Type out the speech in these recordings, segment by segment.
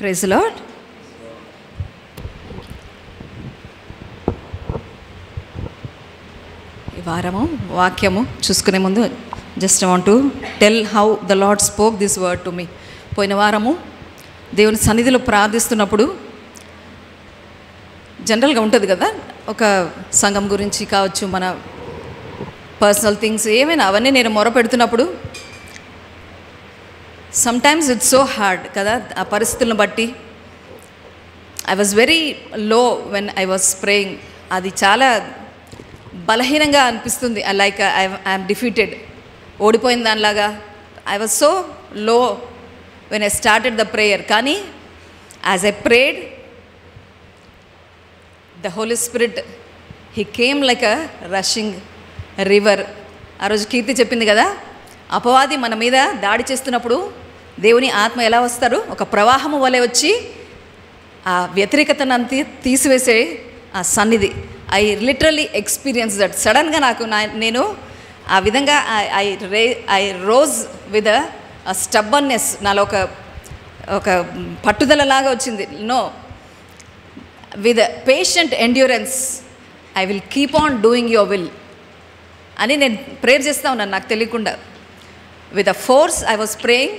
Praise the lord. ఈ వారము వాక్యము చూసుకునే ముందు just want to tell how the Lord spoke this word to me. పోయిన వారము దేవుని సన్నిధిలో ప్రార్థిస్తున్నప్పుడు జనరల్గా ఉంటుంది కదా, ఒక సంఘం గురించి కావచ్చు, మన పర్సనల్ థింగ్స్ ఏమైనా అవన్నీ నేను మొరపెడుతున్నప్పుడు సమ్టైమ్స్ ఇట్స్ సో హార్డ్ కదా, ఆ పరిస్థితులను బట్టి. I was very low when I was praying. అది చాలా బలహీనంగా అనిపిస్తుంది. లైక్ ఐఎమ్ డిఫీటెడ్, ఓడిపోయిన దానిలాగా. I was so low when I started the prayer. కానీ as I prayed, the Holy Spirit he came like a rushing river. ఆ రోజు కీర్తి చెప్పింది కదా, అపవాది మన మీద దాడి చేస్తున్నప్పుడు దేవుని ఆత్మ ఎలా వస్తారు, ఒక ప్రవాహము వలె వచ్చి ఆ వ్యతిరేకతను తీసివేసే ఆ సన్నిధి. I literally experience that. సడన్గా నేను ఆ విధంగా I rose with a stubbornness. నాలో ఒక పట్టుదలలాగా వచ్చింది. No, with patient endurance I will keep on doing your will అని నేను ప్రేయర్ చేస్తూ ఉన్నాను నాకు తెలియకుండా. With a force I was praying,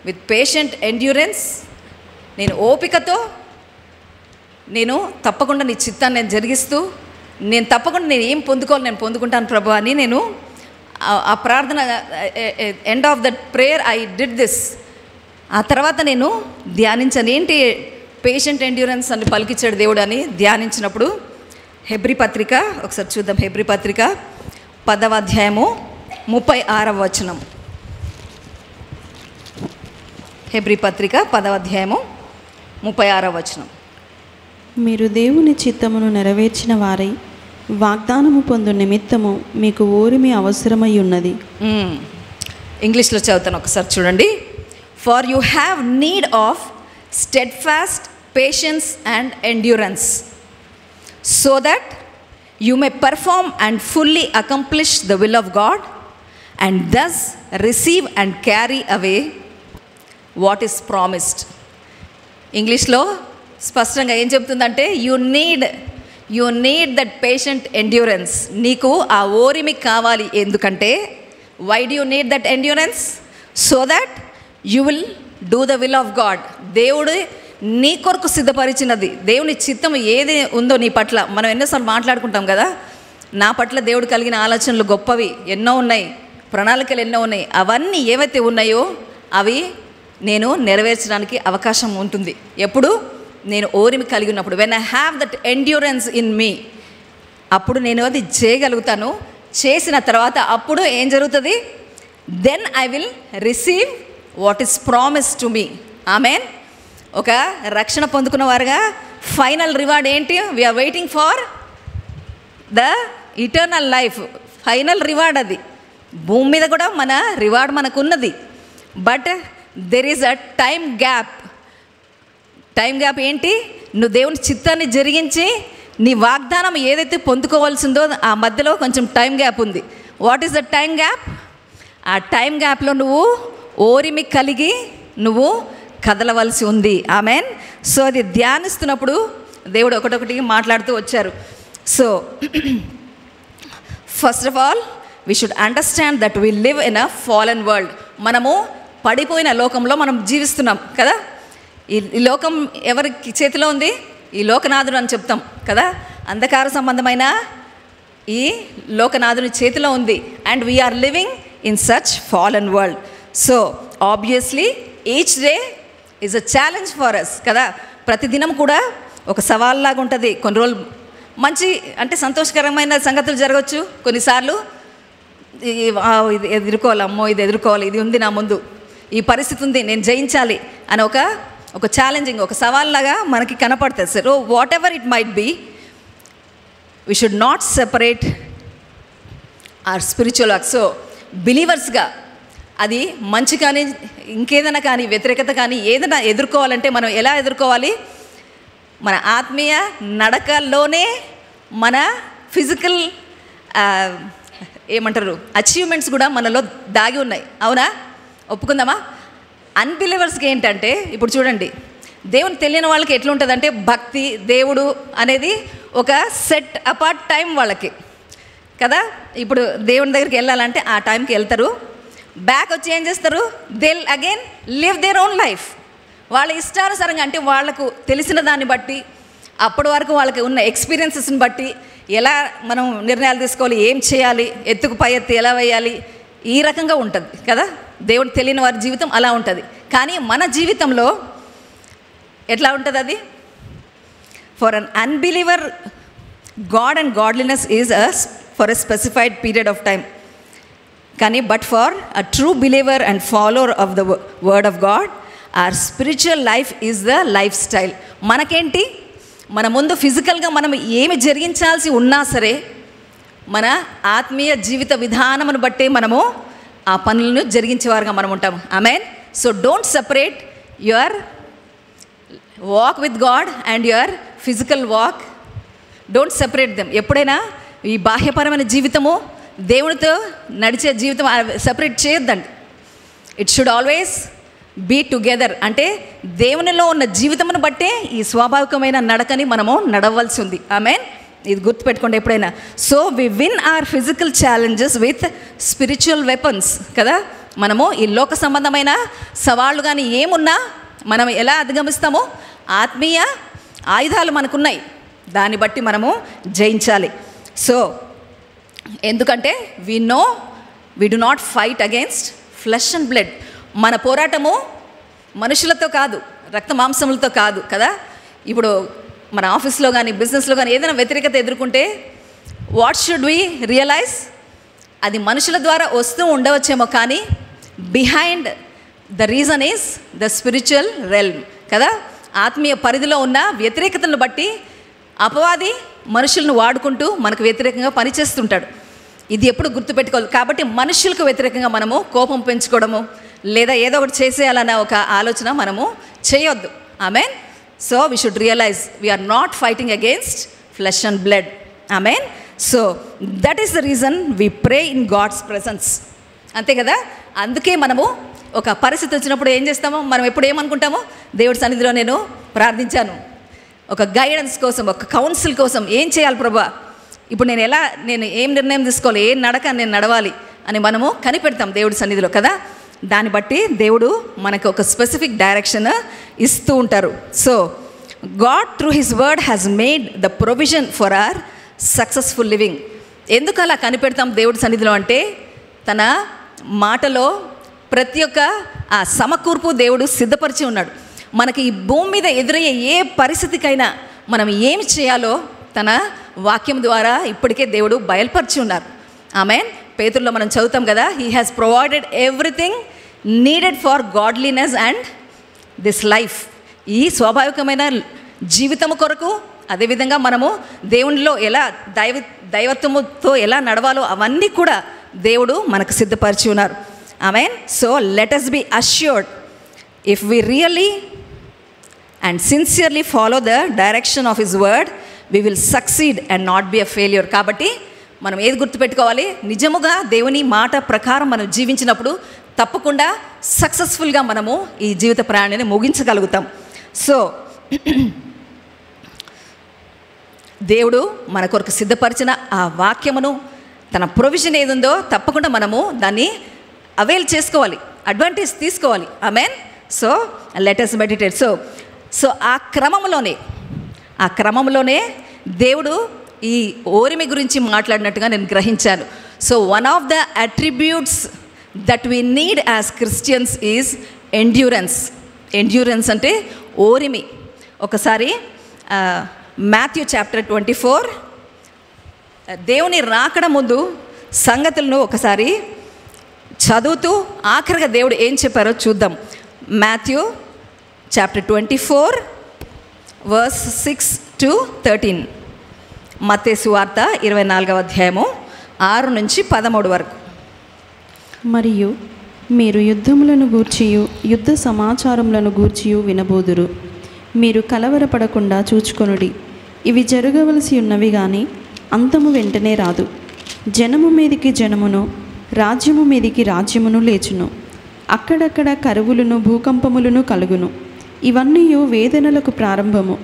with patient endurance. నేను ఓపికతో నేను తప్పకుండా నీ చిత్తాన్ని నేను జరిగిస్తూ, నేను తప్పకుండా నేను ఏం పొందుకోవాలి నేను పొందుకుంటాను ప్రభు అని నేను ఆ ప్రార్థన, end of that prayer I did this. ఆ తర్వాత నేను ధ్యానించాను, ఏంటి పేషెంట్ ఎండ్యూరెన్స్ అని పలికిచ్చాడు దేవుడు అని ధ్యానించినప్పుడు హెబ్రీ పత్రిక ఒకసారి చూద్దాం. హెబ్రీ పత్రిక 10వ అధ్యాయము 36వ వచనం. హెబ్రీ పత్రిక 10వ అధ్యాయము 36వ వచనం. మీరు దేవుని చిత్తమును నెరవేర్చిన వారై వాగ్దానము పొందు నిమిత్తము మీకు ఓరిమి అవసరమై ఉన్నది. ఇంగ్లీష్లో చదువుతాను, ఒకసారి చూడండి. For you have need of steadfast patience and endurance, so that you may perform and fully accomplish the will of God, and thus receive and carry away what is promised. ఇంగ్లీష్లో స్పష్టంగా ఏం చెప్తుందంటే, you need that patient endurance. నీకు ఆ ఓరిమి కావాలి. ఎందుకంటే why do you need that endurance? So that you will do the will of God. దేవుడు నీ కొరకు సిద్ధపరిచినది, దేవుని చిత్తం ఏది ఉందో నీ పట్ల. మనం ఎన్నోసార్లు మాట్లాడుకుంటాం కదా, నా పట్ల దేవుడు కలిగిన ఆలోచనలు గొప్పవి ఎన్నో ఉన్నాయి, ప్రణాళికలు ఎన్నో ఉన్నాయి. అవన్నీ ఏవైతే ఉన్నాయో అవి నేను నెరవేర్చడానికి అవకాశం ఉంటుంది. ఎప్పుడు? నేను ఓరిమి కలిగి ఉన్నప్పుడు. When I have that endurance in me, అప్పుడు నేను అది చేయగలుగుతాను. చేసిన తర్వాత అప్పుడు ఏం జరుగుతుంది? Then I will receive what is promise to me. Amen. ఒక రక్షణ పొందుకున్న వారుగా ఫైనల్ రివార్డ్ ఏంటి? We are waiting for the eternal life. Final reward అది. భూమి మీద కూడా మన రివార్డ్ మనకున్నది. But there is a time gap. Time gap ఏంటి? నువ్వు దేవుని చిత్తాన్ని జరిగించి నీ వాగ్దానం ఏదైతే పొందుకోవాల్సిందో ఆ మధ్యలో కొంచెం టైం గ్యాప్ ఉంది. What is the time gap? ఆ టైం గ్యాప్లో నువ్వు ఓరిమి కలిగి నువ్వు కదలవలసి ఉంది. ఆమెన్. సో అది ధ్యానిస్తున్నప్పుడు దేవుడు ఒకటొకటి మాట్లాడుతూ వచ్చారు. So first of all we should understand that we live in a fallen world. మనము పడిపోయిన లోకంలో మనం జీవిస్తున్నాం కదా. ఈ లోకం ఎవరి చేతిలో ఉంది? ఈ లోకనాథుడు అని చెప్తాం కదా. అంధకార సంబంధమైన ఈ లోకనాథుని చేతిలో ఉంది. And we are living in such fallen world. So obviously each day is a challenge for us కదా. ప్రతిదినం కూడా ఒక సవాల్లాగా ఉంటుంది. కొన్ని రోజులు మంచి అంటే సంతోషకరమైన సంగతులు జరగవచ్చు. కొన్నిసార్లు ఇది ఎదుర్కోవాలి, అమ్మో ఇది ఎదుర్కోవాలి, ఇది ఉంది నా ముందు, ఈ పరిస్థితి ఉంది, నేను జయించాలి అని ఒక ఛాలెంజింగ్, ఒక సవాల్లాగా మనకి కనపడుతుంది. So whatever it might be, we should not separate our spiritual work. So బిలీవర్స్గా అది మంచి కానీ ఇంకేదైనా కానీ వ్యతిరేకత కానీ ఏదైనా ఎదుర్కోవాలంటే మనం ఎలా ఎదుర్కోవాలి? మన ఆత్మీయ నడకల్లోనే మన ఫిజికల్ ఏమంటారు అచీవ్మెంట్స్ కూడా మనలో దాగి ఉన్నాయి. అవునా? ఒప్పుకుందామా? అన్బిలీవర్స్కి ఏంటంటే, ఇప్పుడు చూడండి, దేవుని తెలియని వాళ్ళకి ఎట్లుంటుందంటే భక్తి దేవుడు అనేది ఒక సెట్ అపార్ట్ టైం వాళ్ళకి కదా. ఇప్పుడు దేవుని దగ్గరికి వెళ్ళాలంటే ఆ టైంకి వెళ్తారు, బ్యాక్ వచ్చి ఏం చేస్తారు, they'll again live their own life. వాళ్ళ ఇష్టానుసారంగా, అంటే వాళ్ళకు తెలిసిన దాన్ని బట్టి, అప్పటి వరకు వాళ్ళకి ఉన్న ఎక్స్పీరియన్సెస్ని బట్టి ఎలా మనం నిర్ణయాలు తీసుకోవాలి, ఏం చేయాలి, ఎత్తుకు పై ఎత్తి ఎలా వేయాలి, ఈ రకంగా ఉంటుంది కదా. దేవుడు తెలియని వారి జీవితం అలా ఉంటుంది. కానీ మన జీవితంలో ఎట్లా ఉంటుంది అది? For an unbeliever God and godliness is for a specified period of time. కానీ but for a true believer and follower of the word of God, our spiritual life is the life style. మనకేంటి, మన ముందు ఫిజికల్గా మనం ఏమి జరిగించాల్సి ఉన్నా సరే, మన ఆత్మీయ జీవిత విధానమును బట్టి మనము ఆ పనులను జరిగించేవారుగా మనం ఉంటాము. Amen. So don't separate your walk with God and your physical walk. Don't separate them. ఎప్పుడైనా ఈ బాహ్యపరమైన జీవితము దేవునితో నడిచే జీవితం సెపరేట్ చేయొద్దండి. It should always be together. అంటే దేవునిలో ఉన్న జీవితమును బట్టే ఈ స్వాభావికమైన నడకని మనము నడవలసి ఉంది. ఆమేన్. ఇది గుర్తుపెట్టుకోండి ఎప్పుడైనా. So we win our physical challenges with spiritual weapons కదా. మనము ఈ లోక సంబంధమైన సవాళ్ళు కానీ ఏమున్నా మనం ఎలా అధిగమిస్తామో, ఆత్మీయ ఆయుధాలు మనకున్నాయి, దాన్ని బట్టి మనము జయించాలి. సో ఎందుకంటే we know we do not fight against flesh and blood. మన పోరాటము మనుషులతో కాదు, రక్త మాంసములతో కాదు కదా. ఇప్పుడు మన ఆఫీస్లో కానీ బిజినెస్లో కానీ ఏదైనా వ్యతిరేకత ఎదుర్కొంటే వాట్ షుడ్ వి రియలైజ్, అది మనుషుల ద్వారా వస్తూ ఉండవచ్చేమో, కానీ behind the reason is the spiritual realm కదా. ఆత్మీయ పరిధిలో ఉన్న వ్యతిరేకతను బట్టి అపవాది మనుషులను వాడుకుంటూ మనకు వ్యతిరేకంగా పనిచేస్తుంటాడు. ఇది ఎప్పుడు గుర్తుపెట్టుకోవాలి. కాబట్టి మనుషులకు వ్యతిరేకంగా మనము కోపం పెంచుకోవడము లేదా ఏదో ఒకటి చేసేయాలన్న ఒక ఆలోచన మనము చేయొద్దు. Amen. So we should realize we are not fighting against flesh and blood. Amen. So that is the reason we pray in God's presence. అంతే కదా. అందుకే మనము ఒక పరిస్థితి వచ్చినప్పుడు ఏం చేస్తామో, మనం ఎప్పుడు ఏమనుకుంటామో, దేవుడి సన్నిధిలో నేను ప్రార్థించాను ఒక గైడెన్స్ కోసం, ఒక కౌన్సిల్ కోసం, ఏం చేయాలి ప్రభువా, ఇప్పుడు నేను ఏం నిర్ణయం తీసుకోవాలి, ఏం నడక నేను నడవాలి అని మనము కనిపెడతాం దేవుడి సన్నిధిలో కదా. దాన్ని బట్టి దేవుడు మనకు ఒక స్పెసిఫిక్ డైరెక్షన్ ఇస్తూ ఉంటారు. So God through his word has made the provision for hour successful living. ఎందుకు అలా కనిపెడతాం దేవుడి సన్నిధిలో అంటే, తన మాటలో ప్రతి ఒక్క ఆ సమకూర్పు దేవుడు సిద్ధపరిచి ఉన్నాడు. మనకి ఈ భూమి మీద ఎదురయ్యే ఏ పరిస్థితికైనా మనం ఏమి చేయాలో తన వాక్యం ద్వారా ఇప్పటికే దేవుడు బయలుపరిచి ఉన్నారు. ఆమేన్. పేతురులో మనం చదువుతాం కదా, he has provided everything needed for godliness and this life. ఈ స్వాభావికమైన జీవితము కొరకు, అదేవిధంగా మనము దేవునిలో ఎలా దైవత్వముతో ఎలా నడవాలో అవన్నీ కూడా దేవుడు మనకు సిద్ధపరిచి ఉన్నారు. Amen. So let us be assured if we really and sincerely follow the direction of his word, we will succeed and not be a failure. కాబట్టి మనం ఏది గుర్తుపెట్టుకోవాలి, నిజముగా దేవుని మాట ప్రకారం మనం జీవించినప్పుడు తప్పకుండా సక్సెస్ఫుల్గా మనము ఈ జీవిత ప్రయాణాన్ని ముగించగలుగుతాం. సో దేవుడు మన కొరకు సిద్ధపరిచిన ఆ వాక్యమును, తన ప్రొవిజన్ ఏది ఉందో తప్పకుండా మనము దాన్ని అవైల్ చేసుకోవాలి, అడ్వాంటేజ్ తీసుకోవాలి. Amen. So let us meditate. So ఆ క్రమంలోనే దేవుడు ఈ ఓరిమి గురించి మాట్లాడినట్టుగా నేను గ్రహించాను. So one of the attributes that we need as Christians is endurance. Endurance అంటే ఓరిమి. ఒకసారి మాథ్యూ చాప్టర్ 24 దేవుని రాకడ ముందు సంగతులను ఒకసారి చదువుతూ ఆఖరిగా దేవుడు ఏం చెప్పారో చూద్దాం. Matthew chapter 24 verse 6 to 13. మత్తయి సువార్త 24వ అధ్యాయము 6 నుంచి 13 వరకు. మరియు మీరు యుద్ధములను గూర్చియు యుద్ధ సమాచారములను గూర్చియు వినబోదురు. మీరు కలవరపడకుండా చూచుకొనుడి. ఇవి జరగవలసి ఉన్నవి కానీ అంతము వెంటనే రాదు. జనము మీదికి జనమును, రాజ్యము మీదికి రాజ్యమును లేచును. అక్కడక్కడ కరువులను భూకంపములను కలుగును. ఇవన్నీ వేదనలకు ప్రారంభము.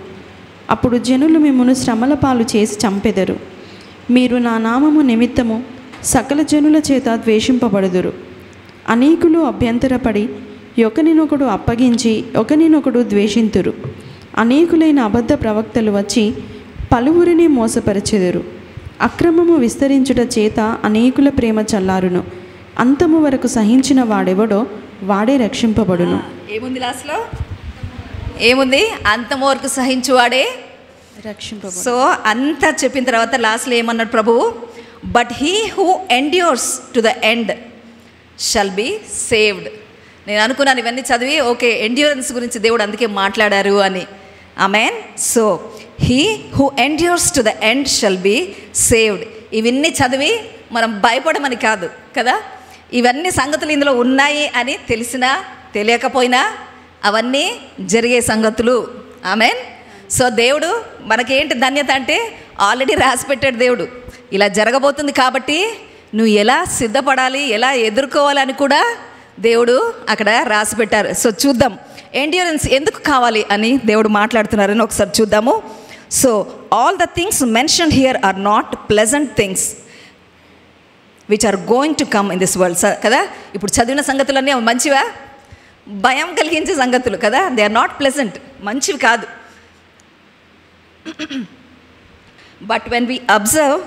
అప్పుడు జనులు మిమ్మును శ్రమల పాలు చేసి చంపెదరు. మీరు నా నామము నిమిత్తము సకల జనుల చేత ద్వేషింపబడుదురు. అనేకులు అభ్యంతరపడి ఒకనినొకడు అప్పగించి ఒకనినొకడు ద్వేషింతురు. అనేకులైన అబద్ధ ప్రవక్తలు వచ్చి పలువురిని మోసపరచెదరు. అక్రమము విస్తరించుట చేత అనేకుల ప్రేమ చల్లారును. అంతము వరకు సహించిన వాడెవడో వాడే రక్షింపబడును. ఏముంది లాస్ట్లో? ఏముంది? అంతము వరకు సహించువాడే రక్షింపబడు. సో అంతా చెప్పిన తర్వాత లాస్ట్లో ఏమన్నాడు ప్రభువు? But he who endures to the end shall be saved. నేను అనుకున్నాను ఇవన్నీ చదివి ఓకే ఎండ్యూరెన్స్ గురించి దేవుడు అందుకే మాట్లాడారు అని. Amen. So he who endures to the end shall be saved. ఇవన్నీ చదివి మనం భయపడమని కాదు కదా, ఇవన్నీ సంగతులు ఇందులో ఉన్నాయి అని తెలిసినా తెలియకపోయినా అవన్నీ జరిగే సంగతులు. ఆమేన్. సో దేవుడు మనకేంటి ధన్యత అంటే ఆల్రెడీ రాసి పెట్టాడు దేవుడు. ఇలా జరగబోతుంది కాబట్టి నువ్వు ఎలా సిద్ధపడాలి, ఎలా ఎదుర్కోవాలని కూడా దేవుడు అక్కడ రాసి పెట్టారు. సో చూద్దాం ఎండ్యూరెన్స్ ఎందుకు కావాలి అని దేవుడు మాట్లాడుతున్నారని ఒకసారి చూద్దాము. So all the things mentioned here are not pleasant things which are going to come in this world. కదా ఇప్పుడు చదివిన సంగతులన్నీ మంచివా? భయం కలిగించే సంగతులు కదా. దే ఆర్ నాట్ ప్లెజెంట్, మంచివి కాదు. బట్ వెన్ వీ అబ్జర్వ్,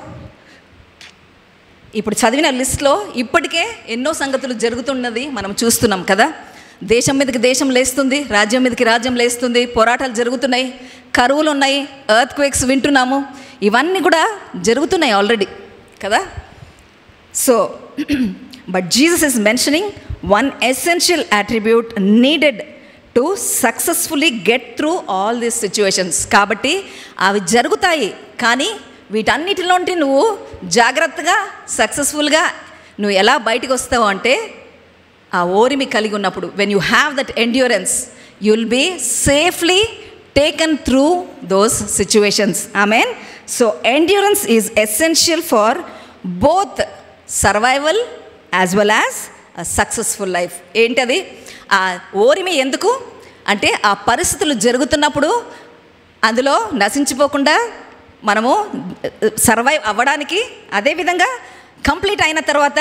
ఇప్పుడు చదివిన లిస్ట్లో ఇప్పటికే ఎన్నో సంగతులు జరుగుతున్నది మనం చూస్తున్నాం కదా. దేశం మీదకి దేశం లేస్తుంది, రాజ్యం మీదకి రాజ్యం లేస్తుంది, పోరాటాలు జరుగుతున్నాయి, కరువులు ఉన్నాయి, ఎర్త్ క్వేక్స్ వింటున్నాము, ఇవన్నీ కూడా జరుగుతున్నాయి ఆల్రెడీ కదా. So but Jesus is mentioning one essential attribute needed to successfully get through all these situations. కాబట్టి అవి జరుగుతాయి, కానీ వీటన్నిటిలోంటి నువ్వు జాగ్రత్తగా సక్సెస్ఫుల్గా నువ్వు ఎలా బయటకు వస్తావు అంటే ఆ ఓరిమి కలిగి ఉన్నప్పుడు, when you have that endurance you will be safely taken through those situations. Amen. So endurance is essential for both survival as well as a successful life. ఏంటది? ఆ ఓరిమి ఎందుకు అంటే ఆ పరిస్థితులు జరుగుతున్నప్పుడు అందులో నశించిపోకుండా మనము సర్వైవ్ అవ్వడానికి, అదేవిధంగా కంప్లీట్ అయిన తర్వాత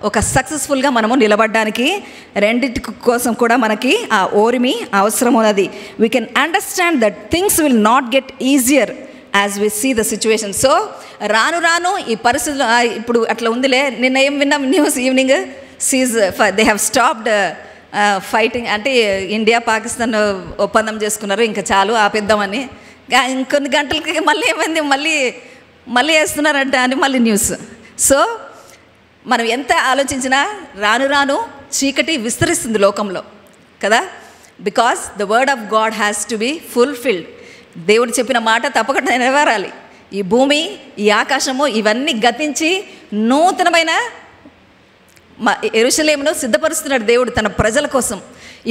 ఒక సక్సెస్ఫుల్గా మనము నిలబడడానికి, రెండింటి కోసం కూడా మనకి ఆ ఓరిమి అవసరం ఉన్నది. We can understand that things will not get easier as we see the situation. So రాను రాను ఈ పరిస్థితులు ఇప్పుడు అట్లా ఉందిలే. నిన్న ఏం విన్నాం news evening, they have stopped fighting అంటే ఇండియా పాకిస్తాన్ ఒప్పందం చేసుకున్నారు, ఇంకా చాలు ఆపేద్దామని. ఇంకొన్ని గంటలకి మళ్ళీ ఏమైంది, మళ్ళీ వేస్తున్నారంట అని మళ్ళీ న్యూస్. సో మనం ఎంత ఆలోచించినా రాను రాను చీకటి విస్తరిస్తుంది లోకంలో కదా. Because the word of God has to be fulfilled. దేవుడు చెప్పిన మాట తప్పకుండా నెరవేరాలి. ఈ భూమి, ఈ ఆకాశము ఇవన్నీ గతించి నూతనమైన యెరూషలేమును సిద్ధపరుస్తున్నాడు దేవుడు తన ప్రజల కోసం.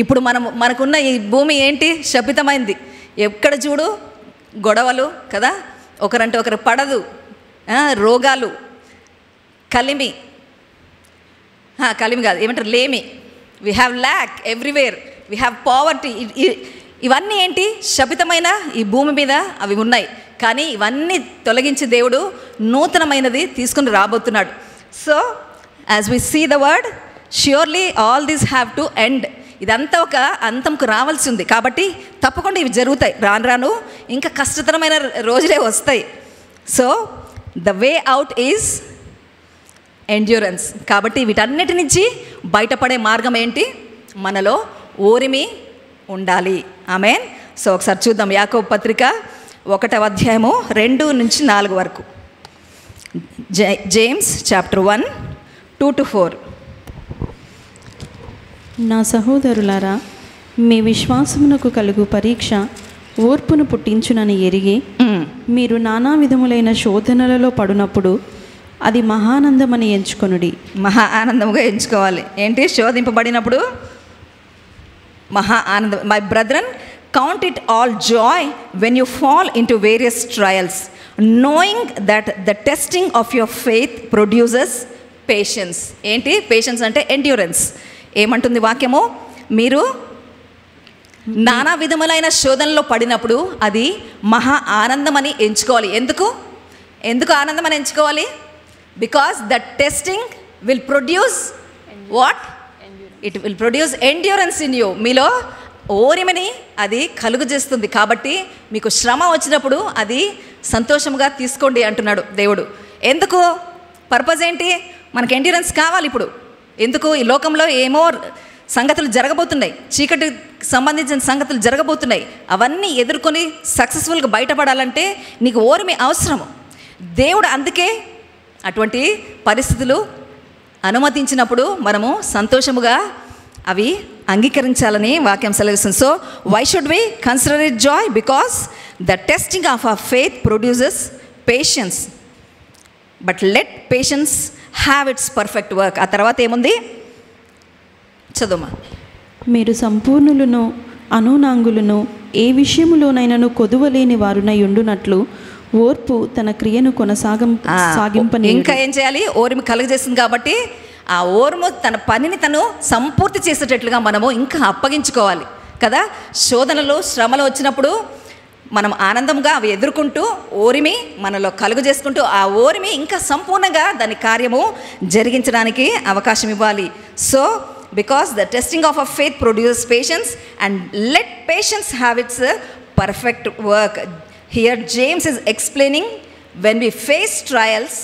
ఇప్పుడు మనకున్న ఈ భూమి ఏంటి? శపితమైంది. ఎక్కడ చూడు గొడవలు కదా, ఒకరంటే ఒకరు పడదు, రోగాలు, కలిమి కాదు ఏమంటారు, లేమి. We have lakh everywhere, we have poverty. ఇవన్నీ ఏంటి? శపితమైన ఈ భూమి మీద అవి ఉన్నాయి. కానీ ఇవన్నీ తొలగించి దేవుడు నూతనమైనది తీసుకుని రాబోతున్నాడు. So as we see the word, surely all these have to end. ఇదంతా ఒక అంతంకు రావాల్సి ఉంది. కాబట్టి తప్పకుండా ఇవి జరుగుతాయి. రాను రాను ఇంకా కష్టతరమైన రోజులే వస్తాయి. So the way out is endurance. కాబట్టి వీటన్నిటి నుంచి బయటపడే మార్గం ఏంటి? మనలో ఓరిమి ఉండాలి. ఆమేన్. సో ఒకసారి చూద్దాం యాకోబు పత్రిక 1వ అధ్యాయము 2-4 వరకు. James chapter 1 2-4. నా సహోదరులారా, మీ విశ్వాసమునకు కలుగు పరీక్ష ఓర్పును పుట్టించునని ఎరిగి మీరు నానా విధములైన శోధనలలో పడినప్పుడు అది మహానందమని ఎంచుకొనుడి. మహా ఆనందముగా ఎంచుకోవాలి. ఏంటి? శోధింపబడినప్పుడు మహా ఆనందం. My brethren, count it all Joy when you fall in to various trials, knowing that the testing of your faith produces patience. ఏంటి పేషెన్స్ అంటే? ఎండ్యూరెన్స్. ఏమంటుంది వాక్యము? మీరు నానా విధములైన శోధనలో పడినప్పుడు అది మహా ఆనందం అని ఎంచుకోవాలి. ఎందుకు ఆనందం అని ఎంచుకోవాలి? Because the testing will produce what? It will produce endurance in you. మీలో ఓరిమని అది కలుగు చేస్తుంది. కాబట్టి మీకు శ్రమ వచ్చినప్పుడు అది సంతోషంగా తీసుకోండి అంటున్నాడు దేవుడు. ఎందుకు? పర్పస్ ఏంటి? మనకు ఎండ్యూరెన్స్ కావాలి. ఇప్పుడు ఎందుకు? ఈ లోకంలో ఏమో సంగతులు జరగబోతున్నాయి, చీకటికి సంబంధించిన సంగతులు జరగబోతున్నాయి. అవన్నీ ఎదుర్కొని సక్సెస్ఫుల్గా బయటపడాలంటే నీకు ఓర్మి అవసరము. దేవుడు అందుకే అటువంటి పరిస్థితులు అనుమతించినప్పుడు మనము సంతోషముగా అవి అంగీకరించాలని వాక్యం సెలవిస్తుంది. So why should we consider it joy? Because the testing of our faith produces patience, but let patience have its perfect work. ఆ తర్వాత ఏముంది? చదువుమా. మీరు సంపూర్ణులను అనునాంగులను ఏ విషయములోనైనాను కొదువలేని వారునై ఉండునట్లు ఓర్పు తన క్రియను సాగింపని. ఇంకా ఏం చేయాలి? ఓర్మి కలుగజేస్తుంది కాబట్టి ఆ ఓర్ము తన పనిని తను సంపూర్తి చేసేటట్లుగా మనము ఇంకా అప్పగించుకోవాలి కదా. శోధనలు శ్రమలు వచ్చినప్పుడు మనం ఆనందంగా అవి ఎదుర్కొంటూ ఓరిమి మనలో కలుగు చేసుకుంటూ ఆ ఓరిమి ఇంకా సంపూర్ణంగా దాని కార్యము జరిగించడానికి అవకాశం ఇవ్వాలి. So because the testing of our faith produces patience, and let patience have its perfect work. Here James is explaining, when we face trials,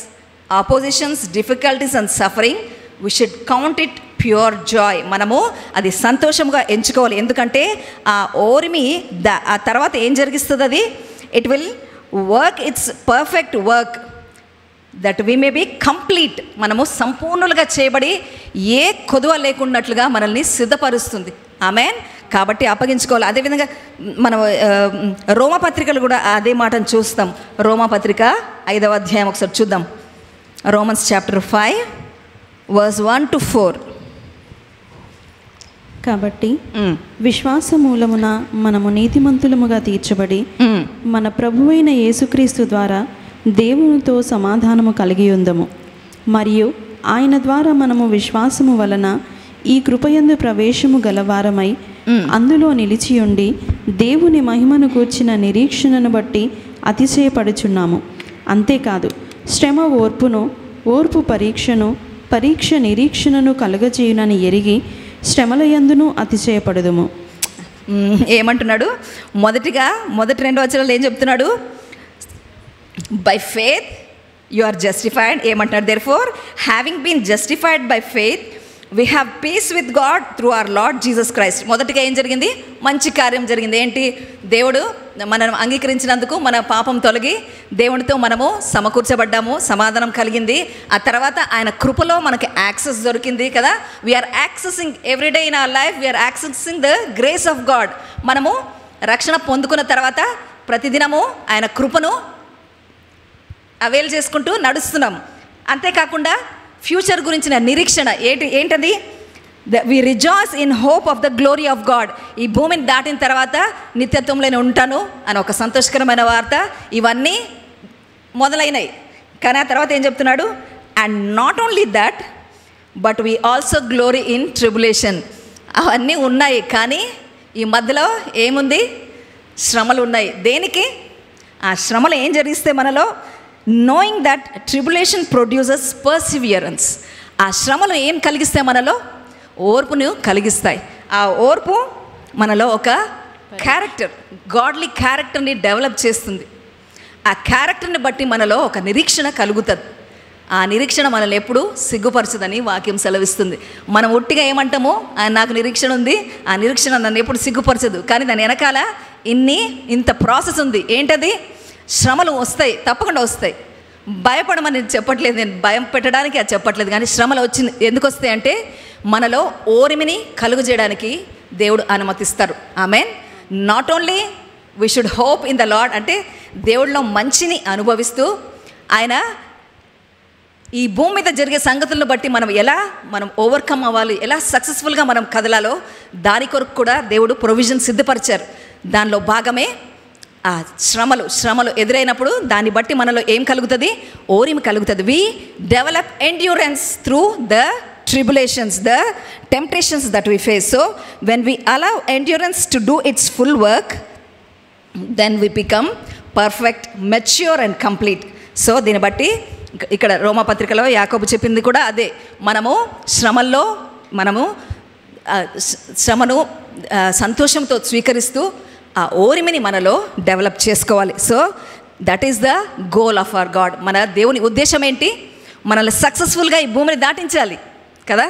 oppositions, difficulties and suffering, we should count it pure joy. మనము అది సంతోషంగా ఎంచుకోవాలి. ఎందుకంటే ఆ ఓర్మి ఆ తర్వాత ఏం జరిగిస్తుంది? అది it will work its perfect work that we may be complete. మనము సంపూర్ణులుగా చేయబడి ఏ కొదువ లేకున్నట్లుగా మనల్ని సిద్ధపరుస్తుంది. ఆమేన్. కాబట్టి అప్పగించుకోవాలి. అదేవిధంగా మనం రోమపత్రికలు కూడా అదే మాటను చూస్తాం. రోమపత్రిక 5వ అధ్యాయం ఒకసారి చూద్దాం. Romans chapter 5 verse 1 to 4. కాబట్టి విశ్వాస మూలమున మనము నీతిమంతులముగా తీర్చబడి మన ప్రభువైన యేసుక్రీస్తు ద్వారా దేవునితో సమాధానము కలిగి ఉందము. మరియు ఆయన ద్వారా మనము విశ్వాసము వలన ఈ కృపయందు ప్రవేశము గలవారమై అందులో నిలిచియుండి దేవుని మహిమను కూర్చిన నిరీక్షణను బట్టి అతిశయపడుచున్నాము. అంతేకాదు శ్రమ ఓర్పును, ఓర్పు పరీక్షను, పరీక్ష నిరీక్షణను కలగజేయునని ఎరిగి శ్రమలయందును అతిశయపడుదుము. ఏమంటున్నాడు? మొదటి 2 వచనాలు ఏం చెప్తున్నాడు? By faith you are justified. ఏమంటున్నాడు? Therefore having been justified by faith we have peace with God through our Lord Jesus Christ. మొదటిగా ఏం జరిగింది? మంచి కార్యం జరిగింది. ఏంటి? దేవుడు మనం అంగీకరించినందుకు మన పాపం తొలగి దేవునితో మనము సమకూర్చబడ్డాము, సమాధానం కలిగింది. ఆ తర్వాత ఆయన కృపలో మనకి యాక్సెస్ దొరికింది కదా. We are accessing everyday in our life, we are accessing the grace of God. మనము రక్షణ పొందుకున్న తర్వాత ప్రతిదినము ఆయన కృపను అవైల్ చేసుకుంటూ నడుస్తున్నాం. అంతేకాకుండా ఫ్యూచర్ గురించిన నిరీక్షణ ఏంటది? We rejoice in hope of the glory of God. ఈ భూమిని దాటిన తర్వాత నిత్యత్వంలోనే ఉంటాను అని ఒక సంతోషకరమైన వార్త. ఇవన్నీ మొదలైనవి. కానీ ఆ తర్వాత ఏం చెప్తున్నాడు? And not only that but we also glory in tribulation. అవన్నీ ఉన్నాయి, కానీ ఈ మధ్యలో ఏముంది? శ్రమలు ఉన్నాయి. దేనికి? ఆ శ్రమలు ఏం జరిగిస్తే మనలో knowing that tribulation produces perseverance. ఆ శ్రమలు ఏం కలిగిస్తాయి? మనలో ఓర్పును కలిగిస్తాయి. ఆ ఓర్పు మనలో ఒక క్యారెక్టర్, గాడ్లీ క్యారెక్టర్ని డెవలప్ చేస్తుంది. ఆ క్యారెక్టర్ని బట్టి మనలో ఒక నిరీక్షణ కలుగుతుంది. ఆ నిరీక్షణ మనల్ని ఎప్పుడు సిగ్గుపరచదని వాక్యం సెలవిస్తుంది. మనం ఒట్టిగా ఏమంటామో నాకు నిరీక్షణ ఉంది, ఆ నిరీక్షణ నన్ను ఎప్పుడు సిగ్గుపరచదు. కానీ దాని వెనకాల ఇంత ప్రాసెస్ ఉంది. ఏంటది? శ్రమలు వస్తాయి, తప్పకుండా వస్తాయి. భయపడమని చెప్పట్లేదు, నేను భయం పెట్టడానికి అది చెప్పట్లేదు. కానీ శ్రమలు వచ్చింది ఎందుకు వస్తాయి అంటే మనలో ఓరిమిని కలుగు చేయడానికి దేవుడు అనుమతిస్తారు. Amen. Not only we should hope in the Lord, అంటే దేవుడిలో మంచిని అనుభవిస్తూ ఆయన ఈ భూమి మీద జరిగే సంగతులను బట్టి మనం ఓవర్కమ్ అవ్వాలి, ఎలా సక్సెస్ఫుల్గా మనం కదలాలో దాని కొరకు కూడా దేవుడు ప్రొవిజన్ సిద్ధపరిచారు. దానిలో భాగమే ఆ శ్రమలు ఎదురైనప్పుడు దాన్ని బట్టి మనలో ఏం కలుగుతుంది? ఓరిమి కలుగుతుంది. We develop endurance through the tribulations, the temptations that we face. So when we allow endurance to do its full work, then we become perfect, mature and complete. So దీన్ని బట్టి ఇక్కడ రోమాపత్రికలో యాకోబు చెప్పింది కూడా అదే. మనము శ్రమల్లో శ్రమను సంతోషంతో స్వీకరిస్తూ ఆ ఓరిమిని మనలో డెవలప్ చేసుకోవాలి. So that is the goal of our God. మన దేవుని ఉద్దేశం ఏంటి? మనల్ని సక్సెస్ఫుల్గా ఈ భూమిని దాటించాలి కదా.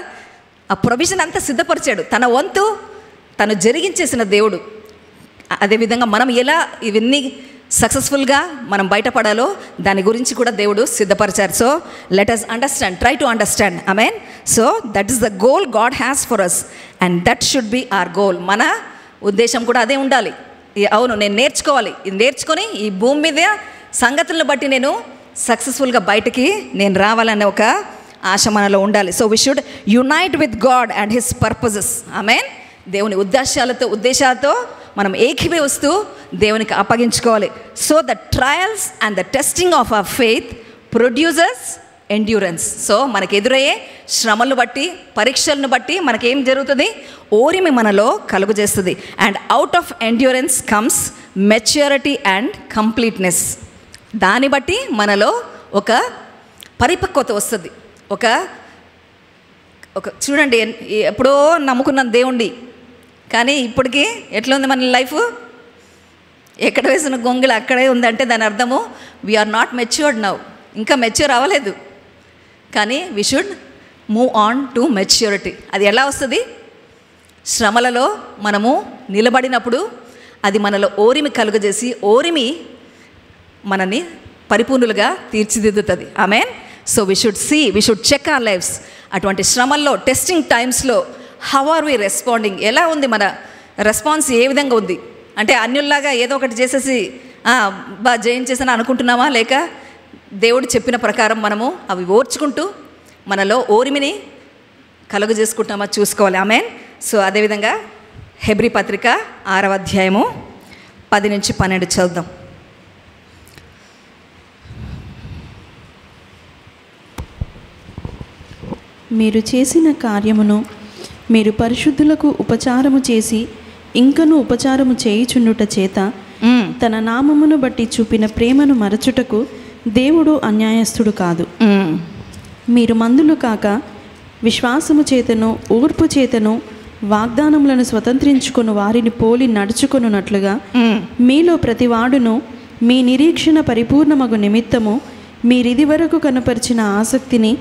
ఆ ప్రొవిజన్ అంతా సిద్ధపరిచాడు. తన వంతు తను జరిగించేసిన దేవుడు. అదేవిధంగా మనం ఎలా ఇవన్నీ సక్సెస్ఫుల్గా మనం బయటపడాలో దాని గురించి కూడా దేవుడు సిద్ధపరిచారు. So let us understand, try to understand. Amen. So that is the goal God has for us and that should be our goal. మన ఉద్దేశం కూడా అదే ఉండాలి. అవును, నేను నేర్చుకోవాలి, ఇది నేర్చుకొని ఈ భూమి మీద సంగతులను బట్టి నేను సక్సెస్ఫుల్గా బయటికి నేను రావాలనే ఒక ఆశ మనలో ఉండాలి. So we should unite with God and his purposes. Amen. దేవుని ఉద్దేశాలతో మనం ఏకీభవిస్తూ దేవునికి అప్పగించుకోవాలి. So the trials and the testing of our faith producers endurance. సో మనకు ఎదురయ్యే శ్రమలను బట్టి, పరీక్షలను బట్టి మనకేం జరుగుతుంది? ఓరిమి మనలో కలుగు చేస్తుంది. And out of endurance comes maturity and completeness. దాన్ని బట్టి మనలో ఒక పరిపక్వత వస్తుంది. ఒక చూడండి, ఎప్పుడో నమ్ముకున్నాం దేవుణ్ణి, కానీ ఇప్పటికీ ఎట్లా ఉంది మన లైఫ్? ఎక్కడ వేసిన గొంగళి అక్కడే ఉందంటే దాని అర్థము వీఆర్ నాట్ మెచ్యూర్డ్ నౌ. ఇంకా మెచ్యూర్ అవ్వలేదు, కానీ we should move on to maturity. అది ఎలా వస్తుంది? శ్రమలలో మనము నిలబడినప్పుడు అది మనలో ఓరిమి కలుగజేసి ఓరిమి మనని పరిపూర్ణులుగా తీర్చిదిద్దుతుంది. Amen. So we should check our lives. అటువంటి శ్రమల్లో, టెస్టింగ్ టైమ్స్లో హౌ ఆర్ వి రెస్పాండింగ్? ఎలా ఉంది మన రెస్పాన్స్? ఏ విధంగా ఉంది? అంటే అన్యుల్లాగా ఏదో ఒకటి చేసేసి జయించేసని అనుకుంటున్నామా, లేక దేవుడు చెప్పిన ప్రకారం మనము అవి ఓర్చుకుంటూ మనలో ఓరిమిని కలుగు చేసుకుంటామా చూసుకోవాలి. ఆమెన్. సో అదేవిధంగా హెబ్రీ పత్రిక 6వ అధ్యాయము 10 నుంచి 12 చదువుదాం. మీరు చేసిన కార్యమును మీరు పరిశుద్ధులకు ఉపచారము చేసి ఇంకను ఉపచారము చేయుచుండుట చేత తన నామమును బట్టి చూపిన ప్రేమను మరచుటకు దేవుడు అన్యాయస్థుడు కాదు. మీరు మందులు కాక విశ్వాసము చేతను ఓర్పు చేతను వాగ్దానములను స్వతంత్రించుకొని వారిని పోలి నడుచుకొనున్నట్లుగా మీలో ప్రతివాడును మీ నిరీక్షణ పరిపూర్ణమగు నిమిత్తము మీరిది వరకు కనపరిచిన ఆసక్తిని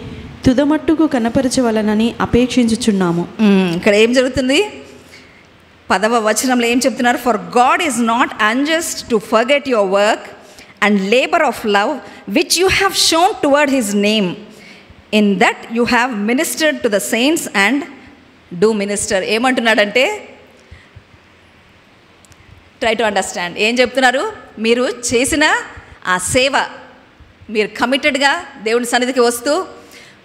తుదమట్టుకు కనపరచవలనని అపేక్షించుచున్నాము. ఇక్కడ ఏం జరుగుతుంది? 10వ వచనంలో ఏం చెప్తున్నారు? For God is not unjust to forget your work and labour of love which you have shown towards his name in that you have ministered to the saints and do minister. ఏమంటున్నాడంటే, try to understand. ఏం చెప్తున్నారు? మీరు చేసిన ఆ సేవ, మీరు కమిటెడ్గా దేవుని సన్నిధికి వస్తూ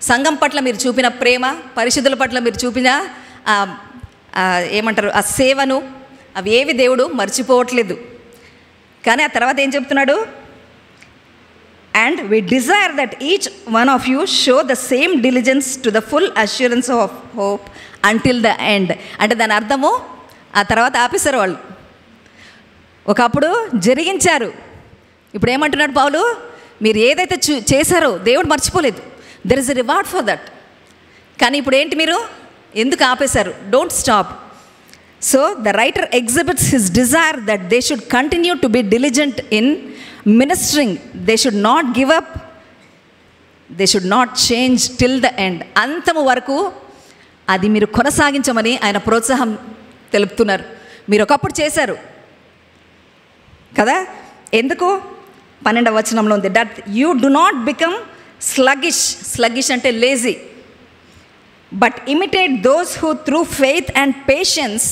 సంఘం పట్ల మీరు చూపిన ప్రేమ, పరిశుద్ధుల పట్ల మీరు చూపిన ఏమంటారు ఆ సేవను, అవి ఏవి దేవుడు మర్చిపోవట్లేదు. కానీ ఆ తర్వాత ఏం చెప్తున్నాడు? And we desire that each one of you show the same diligence to the full assurance of hope until the end. అంటే దాని అర్థము ఆ తర్వాత ఆపేశారు వాళ్ళు. ఒకప్పుడు జరిగించారు, ఇప్పుడు ఏమంటున్నాడు పౌలు? మీరు ఏదైతే చేశారో దేవుడు మర్చిపోలేదు. There is a reward for that. కానీ ఇప్పుడు ఏంటి, మీరు ఎందుకు ఆపేశారు? Don't stop. So the writer exhibits his Dzire that they should continue to be diligent in ministering. They should not give up, they should not change till the end. అంతము వరకు అది మీరు కొనసాగించమని ఆయన ప్రోత్సాహం తెలుపుతున్నారు. మీరు ఒకప్పుడు చేశారు కదా, ఎందుకు? 12వ వచనంలో ఉంది, that you do not become sluggish. Sluggish అంటే lazy. But imitate those who through faith and patience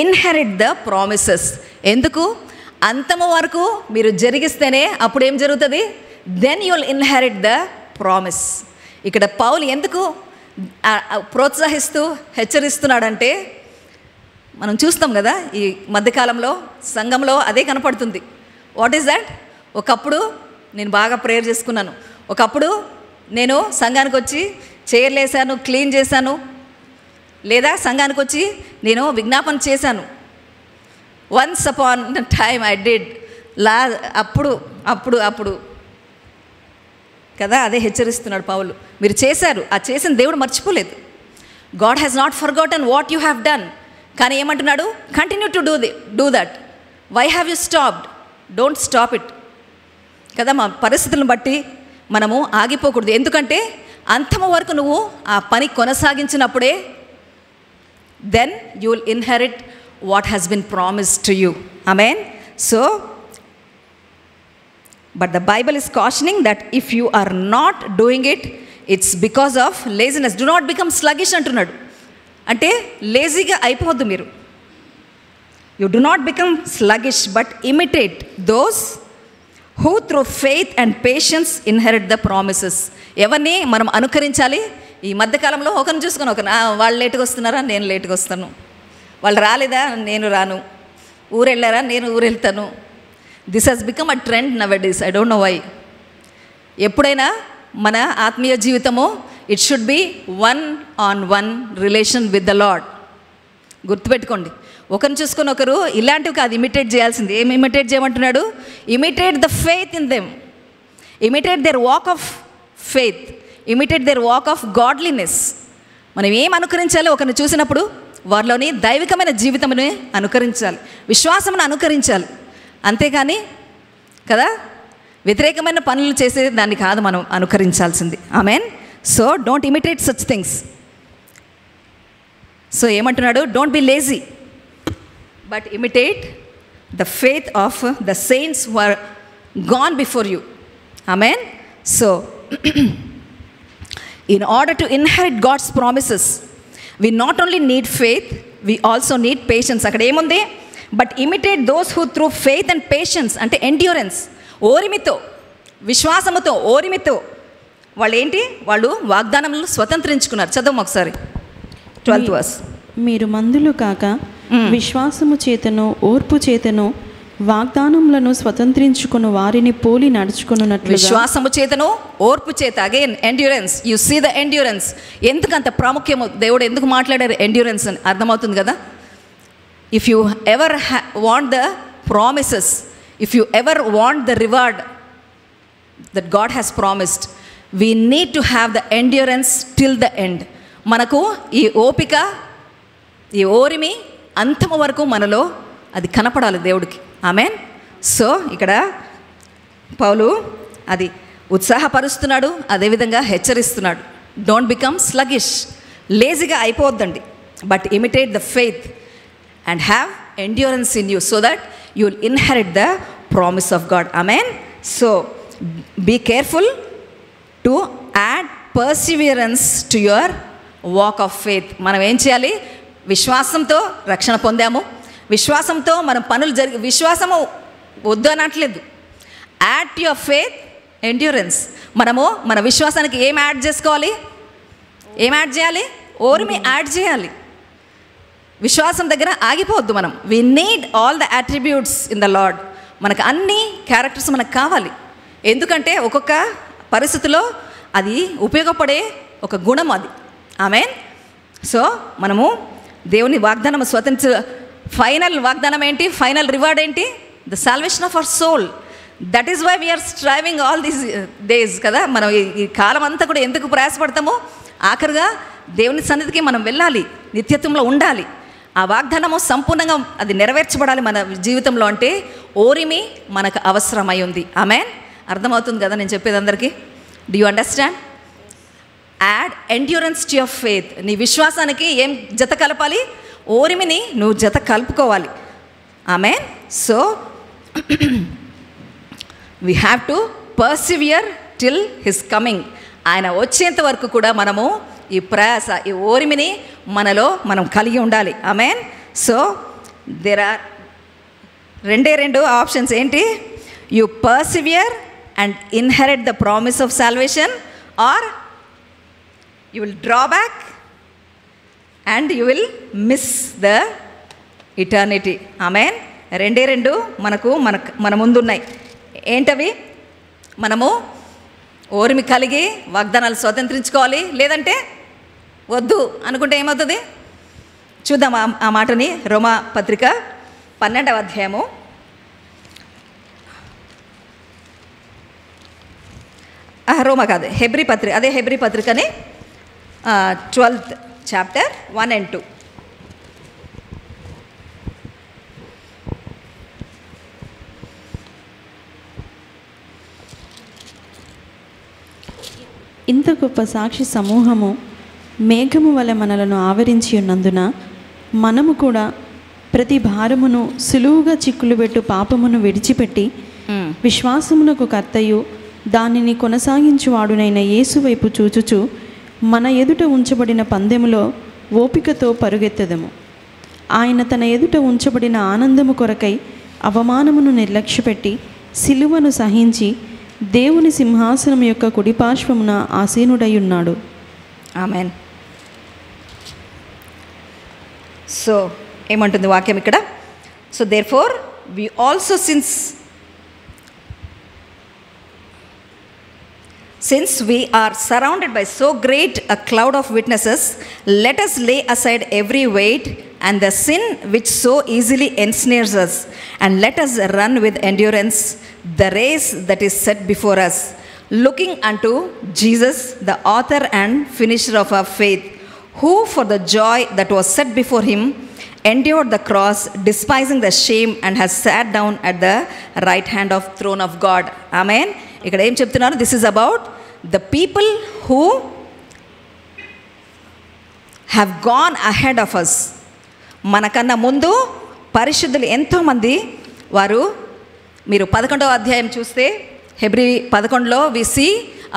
inherit the promises. ఎందుకు? అంతము వరకు మీరు జరిగిస్తేనే అప్పుడు ఏం జరుగుతుంది? Then you will inherit the promise. ఇక్కడ పౌలు ఎందుకు ప్రోత్సహిస్తూ హెచ్చరిస్తున్నాడంటే, మనం చూస్తాం కదా ఈ మధ్యకాలంలో సంఘంలో అదే కనపడుతుంది. What is that? ఒకప్పుడు నేను బాగా ప్రేయర్ చేసుకున్నాను, ఒకప్పుడు నేను సంఘానికి వచ్చి చైర్లు వేసాను, క్లీన్ చేశాను, లేదా సంఘానికి వచ్చి నేను విజ్ఞాపన చేశాను. Once upon time I did అప్పుడు కదా, అదే హెచ్చరిస్తున్నాడు పౌలు. మీరు చేశారు, ఆ చేసిన దేవుడు మర్చిపోలేదు. God has not forgotten what you have done. కానీ ఏమంటున్నాడు? Continue to do that. Why have you stopped? Don't stop it కదా. మా పరిస్థితులను బట్టి మనము ఆగిపోకూడదు. ఎందుకంటే అంతము వరకు నువ్వు ఆ పని కొనసాగించినప్పుడే then you will inherit what has been promised to you. Amen. So but the Bible is cautioning that if you are not doing it, it's because of laziness. Do not become sluggish అంటున్నాడు. అంటే లేజీగా అయిపోవద్దు మీరు. You do not become sluggish but imitate those who through faith and patience inherit the promises. ఎవరిని మనం అనుకరించాలి? ఈ మధ్యకాలంలో ఒకరిని చూసుకొని ఒకరిని, వాళ్ళు లేటుగా వస్తున్నారా, నేను లేటుగా వస్తాను. వాళ్ళు రాలేదా, నేను రాను. ఊరు వెళ్ళారా, నేను ఊరు వెళ్తాను. This has become a trend nowadays. I don't know why. ఎప్పుడైనా మన ఆత్మీయ జీవితము it should be 1-on-1 relation with the Lord. గుర్తుపెట్టుకోండి, ఒకరిని చూసుకొని ఒకరు ఇలాంటివి కాదు ఇమిటేట్ చేయాల్సింది. ఏమి ఇమిటేట్ చేయమంటున్నాడు? Imitate the faith in them, imitate their walk of faith, imitate their walk of godliness. మనం ఏం అనుకరించాలి? ఒకరిని చూసినప్పుడు వారిలోని దైవికమైన జీవితముని అనుకరించాలి, విశ్వాసమును అనుకరించాలి. అంతేకాని కదా వ్యతిరేకమైన పనులు చేసే దాన్ని కాదు మనం అనుకరించాల్సింది. Amen. So don't imitate such things. So ఏమంటున్నాడు? Don't be lazy but imitate the faith of the saints who are gone before you. Amen. So in order to inherit God's promises, we not only need faith, we also need patience. అక్కడ ఏముంది? But imitate those who through faith and patience, అంటే endurance, ఓరిమితో, విశ్వాసముతో, ఓరిమితో వాళ్ళు ఏంటి? వాళ్ళు వాగ్దానములను స్వతంత్రించుకున్నారు. చదవం ఒకసారి 12th verse. మీరు మందులు కాక విశ్వాసము చేతను ఓర్పు చేతను వాగ్దానములను స్వతంత్రించుకుని వారిని పోలి నడుచుకున్నట్లు. విశ్వాసము చేతను ఓర్పు చేత, again endurance. You see the endurance. ఎందుకు అంత ప్రాముఖ్యము? దేవుడు ఎందుకు మాట్లాడారు ఎండ్యూరెన్స్ అని అర్థమవుతుంది కదా. If you ever want the promises, if you ever want the reward that God has promised, we need to have the endurance till the end. మనకు ఈ ఓపిక, ఈ ఓరిమి అంతము వరకు మనలో అది కనపడాలి దేవుడికి. ఆమేన్. సో ఇక్కడ పౌలు అది ఉత్సాహపరుస్తున్నాడు, అదేవిధంగా హెచ్చరిస్తున్నాడు. డోంట్ బికమ్ స్లగిష్, లేజీగా అయిపోవద్దండి, but imitate the faith and have endurance in you so that you will inherit the promise of God. Amen. So be careful to add perseverance to your walk of faith. మనం ఏం చేయాలి? విశ్వాసంతో రక్షణ పొందాము, విశ్వాసంతో మనం పనులు విశ్వాసము వద్దు అనట్లేదు. Add to your faith endurance. మనము మన విశ్వాసానికి ఏం యాడ్ చేసుకోవాలి? ఏం యాడ్ చేయాలి? ఓర్మి యాడ్ చేయాలి. విశ్వాసం దగ్గర ఆగిపోవద్దు మనం. We need all the attributes in the lord. మనకు అన్ని క్యారెక్టర్స్ మనకు కావాలి. ఎందుకంటే ఒక్కొక్క పరిస్థితిలో అది ఉపయోగపడే ఒక గుణం అది. ఆమేన్. సో మనము దేవుని వాగ్దానం ఫైనల్ వాగ్దానం ఏంటి? ఫైనల్ రివార్డ్ ఏంటి? The salvation of our soul. That is why we are striving all these days కదా. మనం ఈ కాలం అంతా కూడా ఎందుకు ప్రయాసపడతామో, ఆఖరిగా దేవుని సన్నిధికి మనం వెళ్ళాలి, నిత్యత్వంలో ఉండాలి. ఆ వాగ్దానము సంపూర్ణంగా అది నెరవేర్చబడాలి మన జీవితంలో. అంటే ఓరిమి మనకు అవసరమై ఉంది. ఆమేన్. అర్థమవుతుంది కదా నేను చెప్పేది అందరికీ? Do you understand? Add endurance to your faith. నీ విశ్వాసానికి ఏం జత కలపాలి? ఓరిమిని నువ్వు జత కలుపుకోవాలి. Amen. So we have to persevere till his coming. ఆయన వచ్చేంత వరకు కూడా మనము ఈ ప్రయాస, ఈ ఓరిమిని మనలో మనం కలిగి ఉండాలి. ఆమేన్. సో దేర్ ఆర్ రెండు ఆప్షన్స్. ఏంటి? You persevere and inherit the promise of salvation, or you will draw back and you will miss the eternity. Amen. రెండు మన ముందున్నాయి. ఏంటవి? మనము ఓర్మి కలిగి వాగ్దానాలు స్వతంత్రించుకోవాలి, లేదంటే వద్దు అనుకుంటే ఏమవుతుంది చూద్దాం ఆ మాటని. రోమా పత్రిక 12వ అధ్యాయము రోమా కాదు హెబ్రీ పత్రిక, అదే హెబ్రీ పత్రికని 12th chapter 1 and 2. ఇంత గొప్ప సాక్షి సమూహము మేఘము వలె మనలను ఆవరించి ఉన్నందున మనము కూడా ప్రతి భారమును సులువుగా చిక్కులుబెట్టు పాపమును విడిచిపెట్టి విశ్వాసమునకు కర్తయు దానిని కొనసాగించువాడునైన యేసు వైపు చూచుచు మన ఎదుట ఉంచబడిన పందెములో ఓపికతో పరుగెత్తెదము. ఆయన తన ఎదుట ఉంచబడిన ఆనందము కొరకై అవమానమును నిర్లక్ష్యపెట్టి సిలువను సహించి దేవుని సింహాసనం యొక్క కుడిపార్శ్వమున ఆసీనుడై ఉన్నాడు. ఆమెన్. సో ఏమంటుంది వాక్యం ఇక్కడ? So therefore we also Since we are surrounded by so great a cloud of witnesses, let us lay aside every weight and the sin which so easily ensnares us, and let us run with endurance the race that is set before us, looking unto Jesus, the author and finisher of our faith, who for the joy that was set before him endured the cross, despising the shame, and has sat down at the right hand of throne of God. Amen. ఇక్కడ ఏం చెప్తున్నారు? This is about the people who have gone ahead of us. మనకన్నా ముందు పరిశుద్ధులు ఎంతోమంది వారు, మీరు 11వ అధ్యాయం చూస్తే హెబ్రీ 11లో we see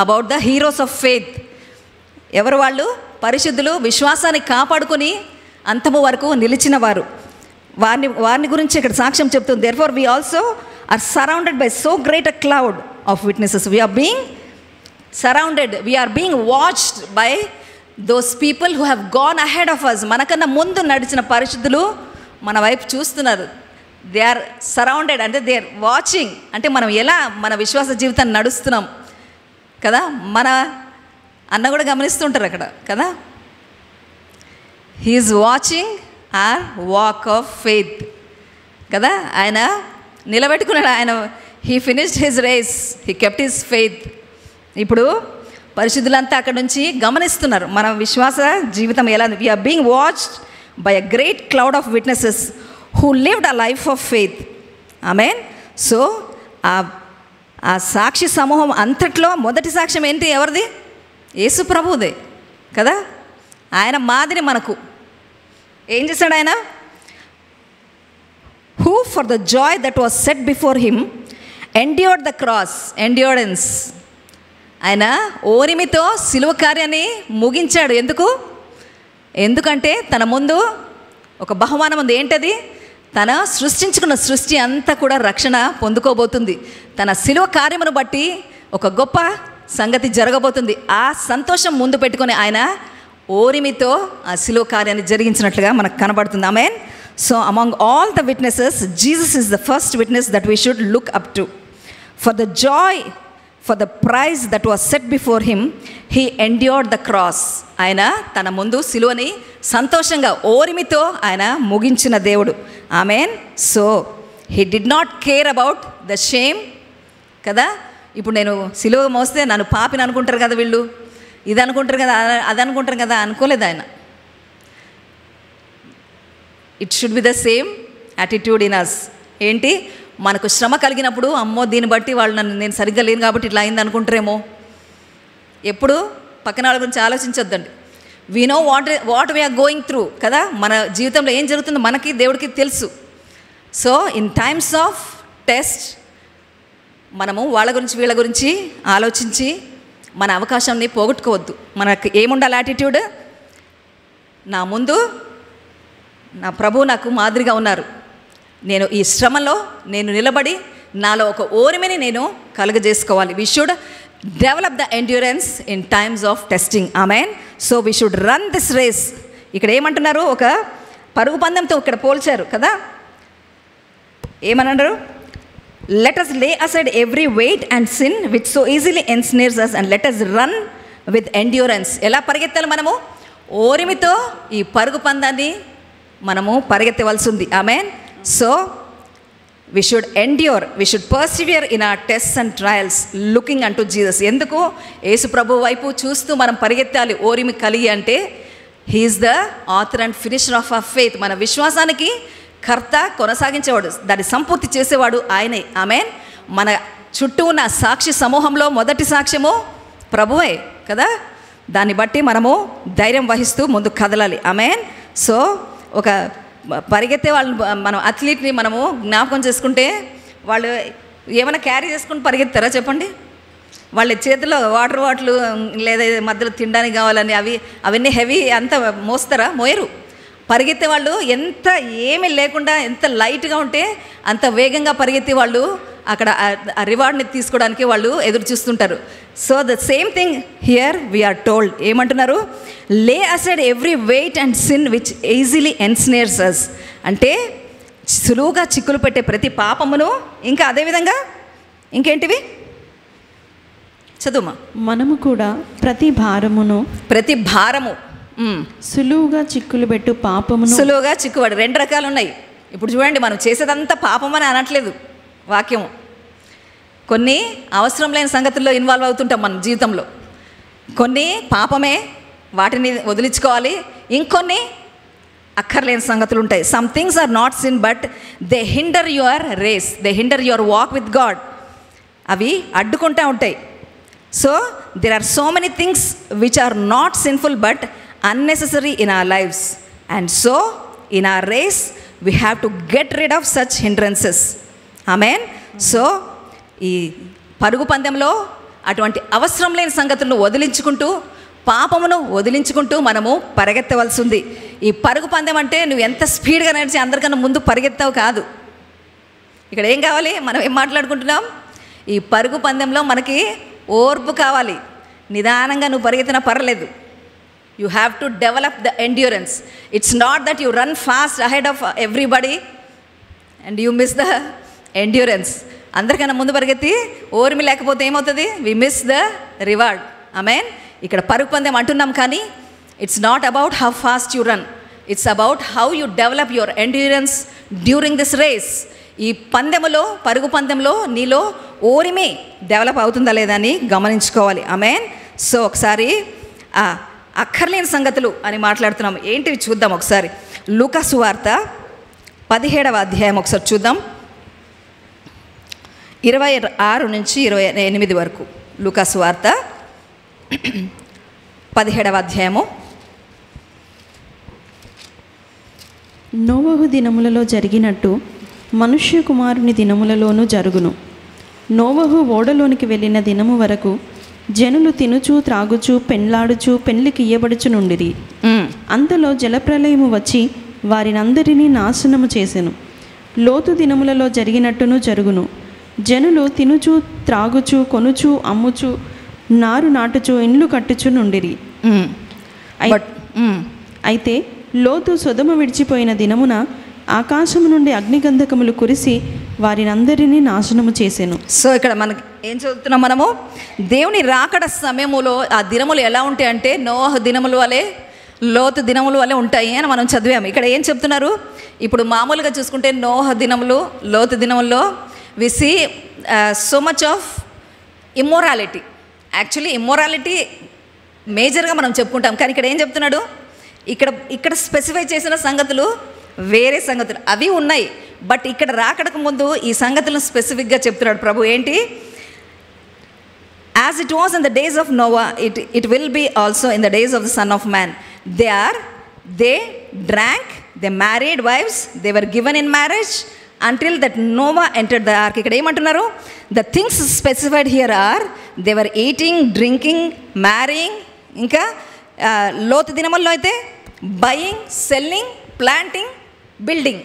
about the heroes of faith. ఎవరు వాళ్ళు? పరిశుద్ధులు, విశ్వాసాన్ని కాపాడుకొని అంతము వరకు నిలిచిన వారు. వారిని గురించి ఇక్కడ సాక్ష్యం చెప్తుంది. Therefore we also are surrounded by so great a cloud of witnesses. We are being surrounded, we are being watched by those people who have gone ahead of us. మనకన్నా ముందు నడిచిన పరిశుద్ధులు మన వైపు చూస్తున్నారు. దే ఆర్ సరౌండెడ్, అంటే they are watching. అంటే మనం ఎలా మన విశ్వాస జీవితాన్ని నడుస్తున్నాం కదా. మన అన్న కూడా గమనిస్తుంటారు అక్కడ కదా. He is watching our walk of faith కదా. ఆయన నిలబెట్టుకున్నాడు. ఆయన he finished his race, he kept his faith. ఇప్పుడు పరిశుద్ధులంతా అక్కడ నుంచి గమనిస్తున్నారు మన విశ్వాస జీవితం ఎలా. We are being watched by a great cloud of witnesses who lived a life of faith. Amen. So ఆ సాక్షి సమూహం అంతట్లో మొదటి సాక్ష్యం ఏంటి? ఎవరిది? యేసు ప్రభువుదే కదా. ఆయన మాదిరి మనకు ఏం చేశాడు ఆయన? Who for the joy that was set before him endured the cross, endurance. ఆయన ఓరిమితో సిలువ కార్యాన్ని ముగించాడు. ఎందుకంటే తన ముందు ఒక బహుమానం ఉంది. ఏంటది? తన సృష్టించుకున్న సృష్టి అంతా కూడా రక్షణ పొందుకోబోతుంది. తన సిలువ కార్యమును బట్టి ఒక గొప్ప సంగతి జరగబోతుంది. ఆ సంతోషం ముందు పెట్టుకొని ఆయన ఓరిమితో ఆ సిలువ కార్యాన్ని జరిగించినట్లుగా మనకు కనబడుతుంది. ఆమేన్. So among all the witnesses, Jesus is the first witness that we should look up to. For the joy, for the prize that was set before him, he endured the cross. ఆయన తన ముందు సిలువని సంతోషంగా ఓరిమితో ఆయన ముగించిన దేవుడు. Amen. So he did not care about the shame కదా. ఇప్పుడు నేను సిలువ మోస్తే నన్ను పాపిని అనుకుంటారు కదా, వీళ్ళు ఇది అనుకుంటారు కదా, అది అనుకుంటారు కదా, అనుకోలేదు ఆయన. It should be the same attitude in us. ఏంటి? మనకు శ్రమ కలిగినప్పుడు అమ్మో దీన్ని బట్టి వాళ్ళు నేను సరిగ్గా లేను కాబట్టి ఇట్లా అయింది అనుకుంటారేమో. ఎప్పుడు పక్కన వాళ్ళ గురించి ఆలోచించొద్దండి. We know what we are going through కదా. మన జీవితంలో ఏం జరుగుతుందో మనకి దేవుడికి తెలుసు. So in times of test మనము వాళ్ళ గురించి వీళ్ళ గురించి ఆలోచించి మన అవకాశాన్ని పోగొట్టుకోవద్దు. మనకు ఏముండాలి యాటిట్యూడ్? నా ముందు నా ప్రభు నాకు మాదిరిగా ఉన్నారు. నేను ఈ శ్రమలో నేను నిలబడి నాలో ఒక ఓరిమిని నేను కలుగజేసుకోవాలి. We should develop the endurance in times of testing. Amen. So we should run this race. ఇక్కడ ఏమంటున్నారు? ఒక పరుగు పందెంతో ఇక్కడ పోల్చారు కదా. ఏమన్నారు? let us lay aside every weight and sin which so easily ensnares us, and let us run with endurance. ఎలా పరిగెత్తాలి మనము? ఓరిమితో ఈ పరుగు పందాన్ని మనము పరిగెత్తవలసి ఉంది. Amen. So we should endure, we should persevere in our tests and trials looking unto Jesus. ఎందుకు? యేసు ప్రభు వైపు చూస్తూ మనం పరిగెత్తాలి ఓరిమి కలిగి అంటే he is the author and finisher of our faith. మన విశ్వాసానికి కర్త, కొనసాగించేవాడు, దాన్ని సంపూర్తి చేసేవాడు ఆయనే. ఆమేన్. మన చుట్టూ ఉన్న సాక్షి సమూహంలో మొదటి సాక్ష్యము ప్రభువే కదా. దాన్ని బట్టి మనము ధైర్యం వహిస్తూ ముందుకు కదలాలి. ఆమేన్. సో ఒక పరిగెత్తే వాళ్ళని, మనం అథ్లీట్ని మనము జ్ఞాపకం చేసుకుంటే వాళ్ళు ఏమైనా క్యారీ చేసుకుని పరిగెత్తారా చెప్పండి? వాళ్ళ చేతిలో వాటర్ బాటిల్ లేదా మధ్యలో తినడానికి కావాలని అవన్నీ హెవీ అంత మోస్తారా? మోయరు. పరిగెత్తే వాళ్ళు ఎంత ఏమీ లేకుండా ఎంత లైట్గా ఉంటే అంత వేగంగా పరిగెత్తే వాళ్ళు అక్కడ ఆ రివార్డ్ని తీసుకోవడానికి వాళ్ళు ఎదురు చూస్తుంటారు. So the same thing here we are told. ఏమంటున్నారు? Lay aside every weight and sin which easily ensnares us. అంటే సులువుగా చిక్కులు పెట్టే ప్రతి పాపమును, ఇంకా అదేవిధంగా ఇంకేంటివి చదువుమా? మనము కూడా ప్రతి భారము సులువుగా చిక్కులు పెట్టు పాపమును. సులువుగా చిక్కుబడి 2 రకాలు ఉన్నాయి. ఇప్పుడు చూడండి, మనం చేసేదంతా పాపం అని అనట్లేదు వాక్యము. కొన్ని అవసరం లేని సంగతుల్లో ఇన్వాల్వ్ అవుతుంటాం మన జీవితంలో. కొన్ని పాపమే, వాటిని వదిలించుకోవాలి. ఇంకొన్ని అక్కర్లేని సంగతులు ఉంటాయి. Some things are not sin but they hinder your race, they hinder your walk with God. అవి అడ్డుకుంటూ ఉంటాయి. So there are so many things which are not sinful but unnecessary in our lives, and so in our race we have to get rid of such hindrances. Amen. So ఈ పరుగు పందెంలో అటువంటి అవసరం లేని సంగతులను వదిలించుకుంటూ, పాపమును వదిలించుకుంటూ మనము పరిగెత్తవలసి ఉంది. ఈ పరుగు పందెం అంటే నువ్వు ఎంత స్పీడ్గా నడిచి అందరికన్నా ముందు పరిగెత్తావు కాదు. ఇక్కడ ఏం కావాలి? మనం ఏం మాట్లాడుకుంటున్నాం? ఈ పరుగు పందెంలో మనకి ఓర్పు కావాలి. నిదానంగా నువ్వు పరిగెత్తినా పర్లేదు. You have to develop the endurance. It's not that you run fast ahead of everybody and you miss the endurance. అందరికన్నా ముందు పరిగెత్తి ఓర్మి లేకపోతే ఏమవుతుంది? We miss the reward. Amen. ఇక్కడ పరుగు పందెం అంటున్నాం కానీ it's not about how fast you run, it's about how you develop your endurance during this race. ఈ పందెములో, పరుగు పందెంలో నీలో ఓరిమి డెవలప్ అవుతుందా లేదా అని గమనించుకోవాలి. ఆమేన్. సో ఒకసారి అక్కర్లేని సంగతులు అని మాట్లాడుతున్నాం. ఏంటివి చూద్దాం ఒకసారి. లూకా సువార్త 17వ అధ్యాయం ఒకసారి చూద్దాం. 26 నుంచి 28 వరకు. లూకా సువార్త 17వ అధ్యాయము. నోవహు దినములలో జరిగినట్టు మనుష్య కుమారుని దినములలోనూ జరుగును. నోవహు ఓడలోనికి వెళ్ళిన దినము వరకు జనులు తినుచు త్రాగుచు పెండ్లాడుచు పెండ్లికి ఇయ్యబడుచునుండిరి. అంతలో జలప్రలయము వచ్చి వారినందరినీ నాశనము చేసెను. లోతు దినములలో జరిగినట్టును జరుగును. జనులు తినుచు త్రాగుచు కొనుచు అమ్ముచు నారు నాటుచు ఇండ్లు కట్టుచు నుండిరి. అయితే లోతు సొదొమ విడిచిపోయిన దినమున ఆకాశము నుండి అగ్నిగంధకములు కురిసి వారినందరినీ నాశనము చేసెను. సో ఇక్కడ మనకి ఏం చదువుతున్నాం మనము? దేవుని రాకడ సమయములో ఆ దినములు ఎలా ఉంటాయి అంటే నోవహు దినముల వలె, లోతు దినముల వలె ఉంటాయి అని మనం చదివాము. ఇక్కడ ఏం చెప్తున్నారు? ఇప్పుడు మామూలుగా చూసుకుంటే నోవహు దినములు, లోతు దినముల్లో we see so much of immorality. Actually immorality మేజర్గా మనం చెప్పుకుంటాం. కానీ ఇక్కడ ఏం చెప్తున్నాడు? ఇక్కడ స్పెసిఫై చేసిన సంగతులు వేరే సంగతులు అవి ఉన్నాయి. బట్ ఇక్కడ రాకడకు ముందు ఈ సంగతులను స్పెసిఫిక్గా చెప్తున్నాడు ప్రభు. ఏంటి? As it was in the days of Noah it will be also in the days of the son of man. They drank, they married wives, they were given in marriage until that Noah entered the ark. ఇక్కడ ఏమంటున్నారు? The things specified here are they were eating, drinking, marrying. ఇంకా లోతు దినముల్లో అయితే buying, selling, planting, building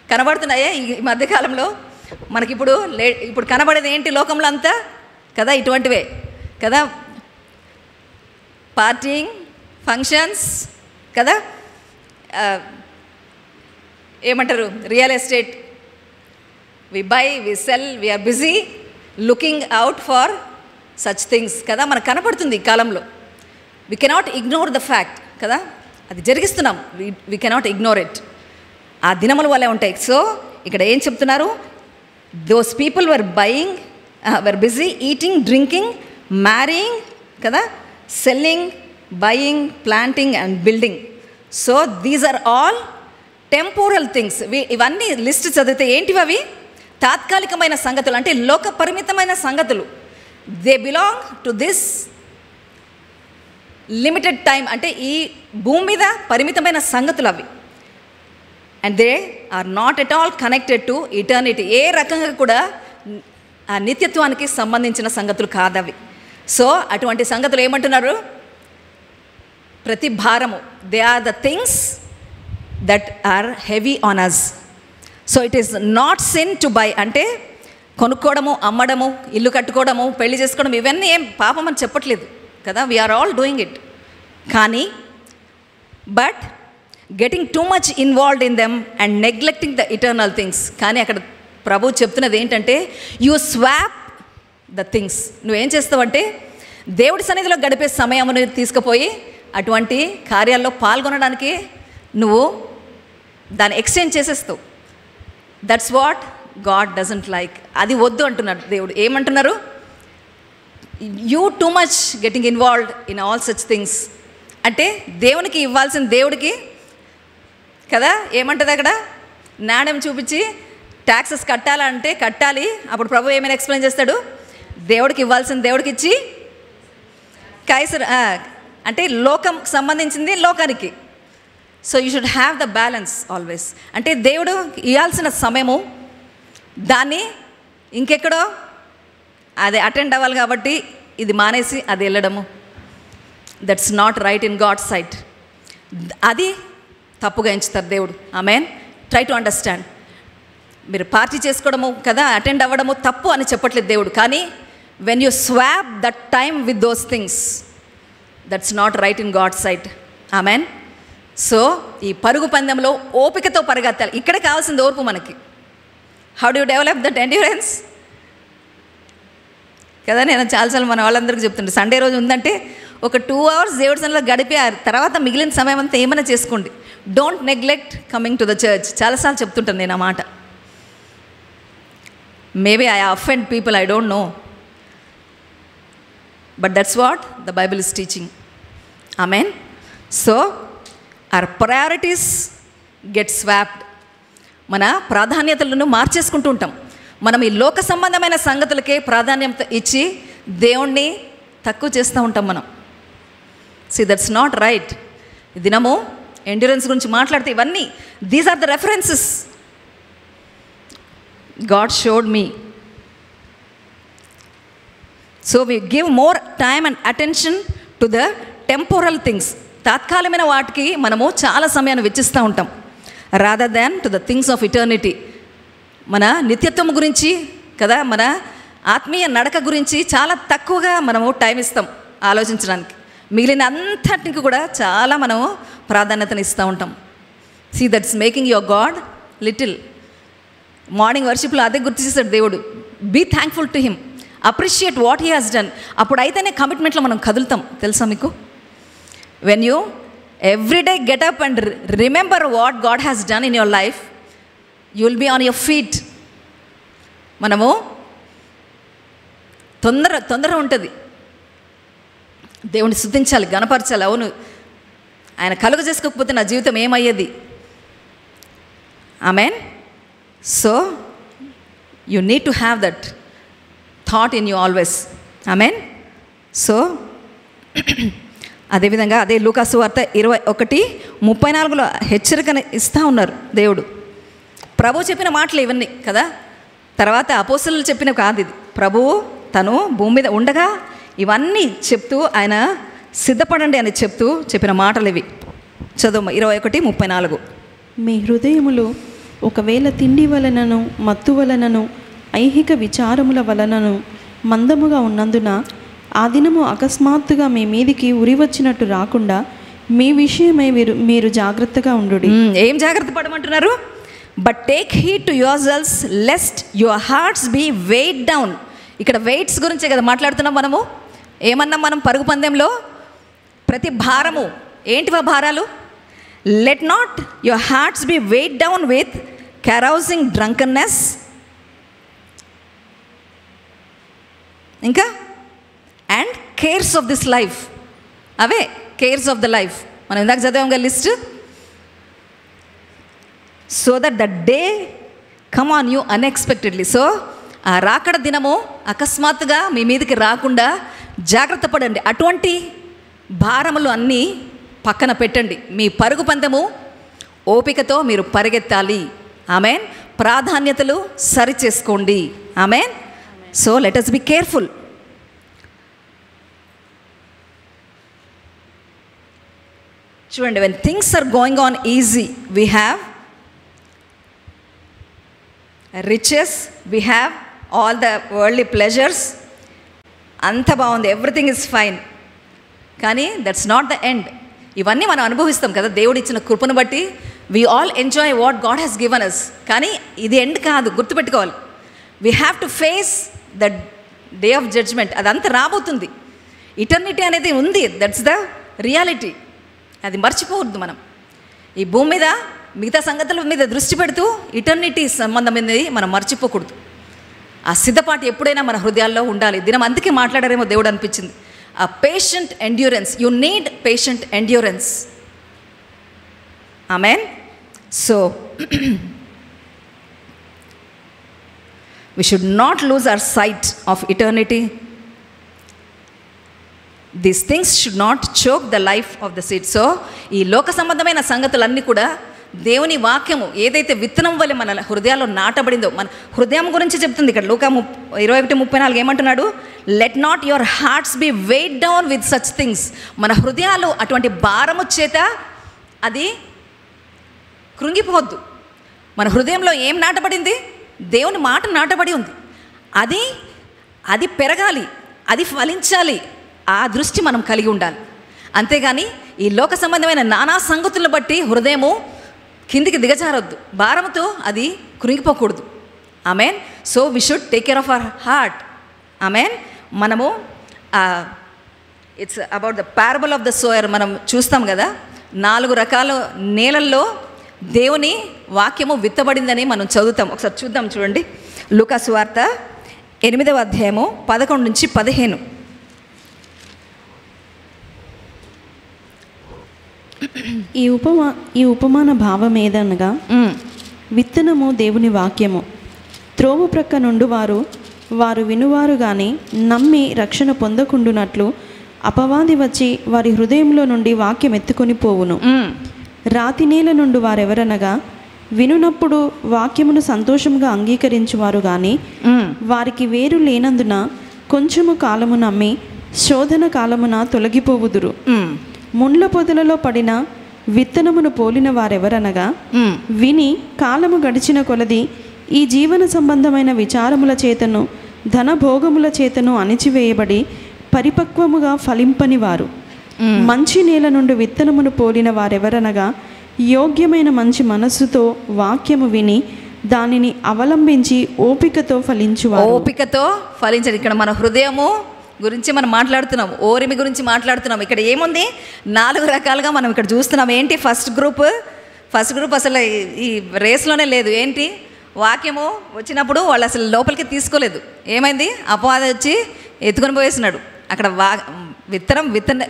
కనబడుతున్నాయే ఈ మధ్యకాలంలో మనకి. ఇప్పుడు కనబడేది ఏంటి లోకంలో అంతా కదా? ఇటువంటివే కదా. పార్టీయింగ్, ఫంక్షన్స్ కదా, ఏమంటారు, real estate, we buy, we sell, we are busy looking out for such things కదా. మనకు కనపడుతుంది ఈ కాలంలో. We cannot ignore the fact కదా, అది జరిగిస్తున్నాం. We cannot ignore it. ఆ దినముల వల్లే ఉంటాయి. సో ఇక్కడ ఏం చెప్తున్నారు? Those people were buying, were busy eating, drinking, marrying కదా, selling, buying, planting and building. So these are all temporal things. ఇవన్నీ లిస్ట్ చదివితే ఏంటివి? అవి తాత్కాలికమైన సంగతులు, అంటే లోక పరిమితమైన సంగతులు. They belong to this limited time, అంటే ఈ భూమి మీద పరిమితమైన సంగతులు అవి. And they are not at all connected to eternity. ఏ రకంగా కూడా ఆ నిత్యత్వానికి సంబంధించిన సంగతులు కాదవి. సో అటువంటి సంగతులు ఏమంటున్నారు? ప్రతి భారము, they are the things that are heavy on us. So it is not sin to buy, అంటే కొనుక్కోవడము, అమ్మడము, ఇల్లు కట్టుకోవడము, పెళ్లి చేసుకోవడం, ఇవన్నీ ఏం పాపం అని చెప్పట్లేదు కదా. We are all doing it. కానీ but getting too much involved in them and neglecting the eternal things. కానీ అక్కడ ప్రభు చెప్తున్నది ఏంటంటే, యూ స్వాప్ ద థింగ్స్. నువ్వేం చేస్తావంటే దేవుడి సన్నిధిలో గడిపే సమయమును తీసుకుపోయి అటువంటి కార్యాల్లో పాల్గొనడానికి నువ్వు దాన్ని ఎక్స్చేంజ్ చేసేస్తావు. That's what God doesn't like. అది వద్దు అంటున్నాడు దేవుడు. ఏమంటున్నారు? You too much getting involved in all such things. అంటే దేవునికి ఇవ్వాల్సిన దేవుడికి కదా ఏమంటుంది అక్కడ? నాణ్యం చూపించి ట్యాక్సెస్ కట్టాలంటే కట్టాలి. అప్పుడు ప్రభు ఏమైనా ఎక్స్ప్లెయిన్ చేస్తాడు? దేవుడికి ఇవ్వాల్సిన దేవుడికి ఇచ్చి, కైసర్ అంటే లోకం సంబంధించింది లోకానికి. So you should have the balance always. అంటే దేవుడు ఇవ్వాల్సిన సమయము దాన్ని ఇంకెక్కడో అది అటెండ్ అవ్వాలి కాబట్టి ఇది మానేసి అది వెళ్ళడము, that's not right in God sight. అది తప్పుగా ఎంచుతారు దేవుడు. ఆమెన్. Try to understand. మీరు పార్టీ చేసుకోవడము కదా, అటెండ్ అవ్వడము తప్పు అని చెప్పట్లేదు దేవుడు. కానీ when you swap that time with those things, that's not right in God sight. Amen. So ఈ పరుగు పందెంలో ఓపికతో పరిగెత్తాలి. ఇక్కడే కావాల్సింది ఓర్పు మనకి. How do you develop that endurance కదా. నేను చాలాసార్లు మన వాళ్ళందరికీ చెప్తుంటే, సండే రోజు ఉందంటే ఒక 2 hours దేవుడి సన్నిధిలో గడిపి ఆ తర్వాత మిగిలిన సమయం అంతా ఏమైనా చేసుకోండి. Don't neglect coming to the church. చాలాసార్లు చెప్తుంటాను నేను ఆ మాట. Maybe I offend people, I don't no, but that's what the Bible is teaching. Amen. So our priorities get swapped. మన ప్రాధాన్యతలను మార్చేసుకుంటూ ఉంటాం. మనం ఈ లోక సంబంధమైన సంగతులకే ప్రాధాన్యత ఇచ్చి దేవుణ్ణి తక్కువ చేస్తూ ఉంటాం మనం. That's not right. ఈ దినము ఎండ్యూరెన్స్ గురించి మాట్లాడితే ఇవన్నీ these are the references God showed me. So we give more time and attention to the temporal things. తాత్కాలికమైన వాటికి మనము చాలా సమయాన్ని వెచ్చిస్తూ ఉంటాం, rather than to the things of eternity. మన నిత్యత్వం గురించి కదా, మన ఆత్మీయ నడక గురించి చాలా తక్కువగా మనము టైం ఇస్తాం ఆలోచించడానికి. మిగిలిన అంతటికి కూడా చాలా మనము ప్రాధాన్యతను ఇస్తూ ఉంటాం. See that's making your God little. Morning వర్షిప్లో అదే గుర్తు చేశాడు దేవుడు. Be thankful to him, appreciate what he has done. అప్పుడైతేనే కమిట్మెంట్లో మనం కదులుతాం. తెలుసా మీకు? When you every day get up and remember what God has done in your life, you will be on your feet. మనము తొందర ఉంటుంది. దేవుని స్తుతించాలి, గణపరచాలి. అవును, ఆయన కలుగ చేసుకోకపోతే నా జీవితం ఏమయ్యేది? Amen. So you need to have that thought in you always. Amen. So అదేవిధంగా అదే లూకాసు వార్త 21:34 హెచ్చరికను ఇస్తూ ఉన్నారు దేవుడు. ప్రభు చెప్పిన మాటలు ఇవన్నీ కదా. తర్వాత అపోస్తలులు చెప్పినవి కాదు ఇది. ప్రభువు తను భూమి మీద ఉండగా ఇవన్నీ చెప్తూ ఆయన సిద్ధపడండి అని చెప్తూ చెప్పిన మాటలు ఇవి. చదువు 21:34. మీ హృదయములు ఒకవేళ తిండి వలనను మత్తు వలనను ఐహిక విచారముల వలనను మందముగా ఉన్నందున ఆ దినము అకస్మాత్తుగా మీ మీదికి ఉరి వచ్చినట్టు రాకుండా మీ విషయమై మీరు జాగ్రత్తగా ఉండుడి. ఏం జాగ్రత్త పడమంటున్నారు? But take heed to your selves lest your hearts be wait down. ఇక్కడ వెయిట్స్ గురించే కదా మాట్లాడుతున్నాం మనము. ఏమన్నాం మనం పరుగు పందెంలో? ప్రతి భారము, ఏంటివా భారాలు? Let not your hearts be wait down with carousing drunkenness, ఇంకా and cares of this life. అవే కేర్స్ ఆఫ్ ద లైఫ్ మనం ఇందాక చదివాం కదా list. So that the day come on you unexpectedly. So ఆ రాకడ దినము అకస్మాత్తుగా మీ మీదకి రాకుండా జాగ్రత్త పడండి. అటువంటి భారములు అన్నీ పక్కన పెట్టండి. మీ పరుగు పందెము ఓపికతో మీరు పరిగెత్తాలి. ఆమెన్. ప్రాధాన్యతలు సరిచేసుకోండి. Amen. So let us be careful. చూడండి, when things are going on easy, we have riches, we have all the worldly pleasures. అంత బాగుంది, ఎవ్రీథింగ్ ఇస్ ఫైన్. కానీ దట్స్ నాట్ ద ఎండ్. ఇవన్నీ మనం అనుభవిస్తాం కదా దేవుడు ఇచ్చిన కృపను బట్టి. We all enjoy what God has given us. కానీ ఇది ఎండ్ కాదు, గుర్తుపెట్టుకోవాలి. We have to face the day of judgement. అదంతా రాబోతుంది. ఇటర్నిటీ అనేది ఉంది, దట్స్ ద రియాలిటీ. అది మర్చిపోవద్దు మనం. ఈ భూమి మీద మిగతా సంగతుల మీద దృష్టి పెడుతూ ఇటర్నిటీ సంబంధమైనది మనం మర్చిపోకూడదు. ఆ సిద్ధపాటు ఎప్పుడైనా మన హృదయాల్లో ఉండాలి. దినం అందుకే మాట్లాడారేమో దేవుడు అనిపించింది. ఆ patient endurance, you need patient endurance. Amen. So we should not lose our sight of eternity. These things should not choke the life of the seed. So ఈ లోక సంబంధమైన సంగతులన్నీ కూడా దేవుని వాక్యము ఏదైతే విత్తనం వల్ల మన హృదయాల్లో నాటబడిందో, మన హృదయం గురించి చెప్తుంది ఇక్కడ. లూకా 21:34 ఏమంటున్నాడు? Let not your hearts B wait down with such things. మన హృదయాలు అటువంటి భారము చేత అది కృంగిపోవద్దు. మన హృదయంలో ఏం నాటబడింది? దేవుని మాట నాటబడి ఉంది. అది పెరగాలి, అది ఫలించాలి. ఆ దృష్టి మనం కలిగి ఉండాలి. అంతేగాని ఈ లోక సంబంధమైన నానా సంగతులను బట్టి హృదయము కిందికి దిగజారొద్దు. భారముతో అది కృంగిపోకూడదు. Amen. So we should take care of our heart. Amen. మనము it's about the parable of the sower మనం చూస్తాం కదా. 4 రకాల నేలల్లో దేవుని వాక్యము విత్తబడిందని మనం చదువుతాం. ఒకసారి చూద్దాం. చూడండి, లూకా సువార్త 8వ అధ్యాయము 11-15. ఈ ఉపమాన భావం ఏదనగా, విత్తనము దేవుని వాక్యము. త్రోవు ప్రక్క నుండి వారు వినువారు గాని నమ్మి రక్షణ పొందకుండునట్లు అపవాది వచ్చి వారి హృదయంలో నుండి వాక్యం ఎత్తుకొని పోవును. రాతి నేల నుండి వారెవరనగా, వినునప్పుడు వాక్యమును సంతోషంగా అంగీకరించువారు గాని వారికి వేరు లేనందున కొంచెము కాలము నమ్మి శోధన కాలమున తొలగిపోవుదురు. ముండ్ల పొదలలో పడిన విత్తనమును పోలిన వారెవరనగా, విని కాలము గడిచిన కొలది ఈ జీవన సంబంధమైన విచారముల చేతను ధనభోగముల చేతను అణిచివేయబడి పరిపక్వముగా ఫలింపని వారు. మంచి నేల నుండి విత్తనమును పోలిన వారెవరనగా, యోగ్యమైన మంచి మనస్సుతో వాక్యము విని దానిని అవలంబించి ఓపికతో ఫలించువారు. ఓపికతో ఫలించండి. ఇక్కడ మన హృదయము గురించి మనం మాట్లాడుతున్నాం, ఓరిమి గురించి మాట్లాడుతున్నాం. ఇక్కడ ఏముంది? 4 రకాలుగా మనం ఇక్కడ చూస్తున్నాం. ఏంటి? ఫస్ట్ గ్రూప్ అసలు ఈ రేస్లోనే లేదు. ఏంటి? వాక్యము వచ్చినప్పుడు వాళ్ళు అసలు లోపలికి తీసుకోలేదు. ఏమైంది? అపవాది వచ్చి ఎత్తుకొని పోయేసినాడు. అక్కడ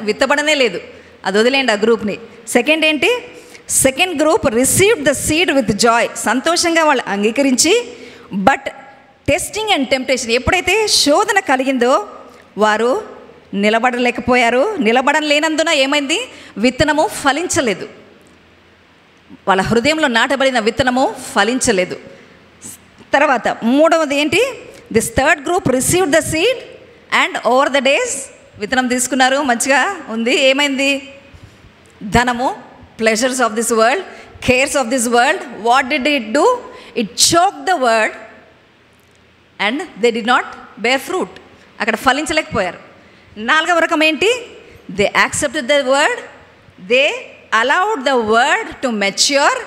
విత్తబడనే లేదు. అది వదిలేండి ఆ గ్రూప్ని. సెకండ్ ఏంటి? Second group received the seed with Joy. సంతోషంగా వాళ్ళు అంగీకరించి, బట్ టెస్టింగ్ అండ్ టెంప్టేషన్, ఎప్పుడైతే శోధన కలిగిందో వారు నిలబడలేకపోయారు. నిలబడలేనందున ఏమైంది? విత్తనము ఫలించలేదు. వాళ్ళ హృదయంలో నాటబడిన విత్తనము ఫలించలేదు. తర్వాత మూడవది ఏంటి? This third group received the seed and over the days విత్తనం తీసుకున్నారు, మంచిగా ఉంది. ఏమైంది? ధనము, pleasures of this world, cares of this world, what did it do? It choke the word and they did not bear fruit. అక్కడ ఫలించలేకపోయారు. 4వ రకం ఏంటి? They accepted the word, they allowed the word to mature.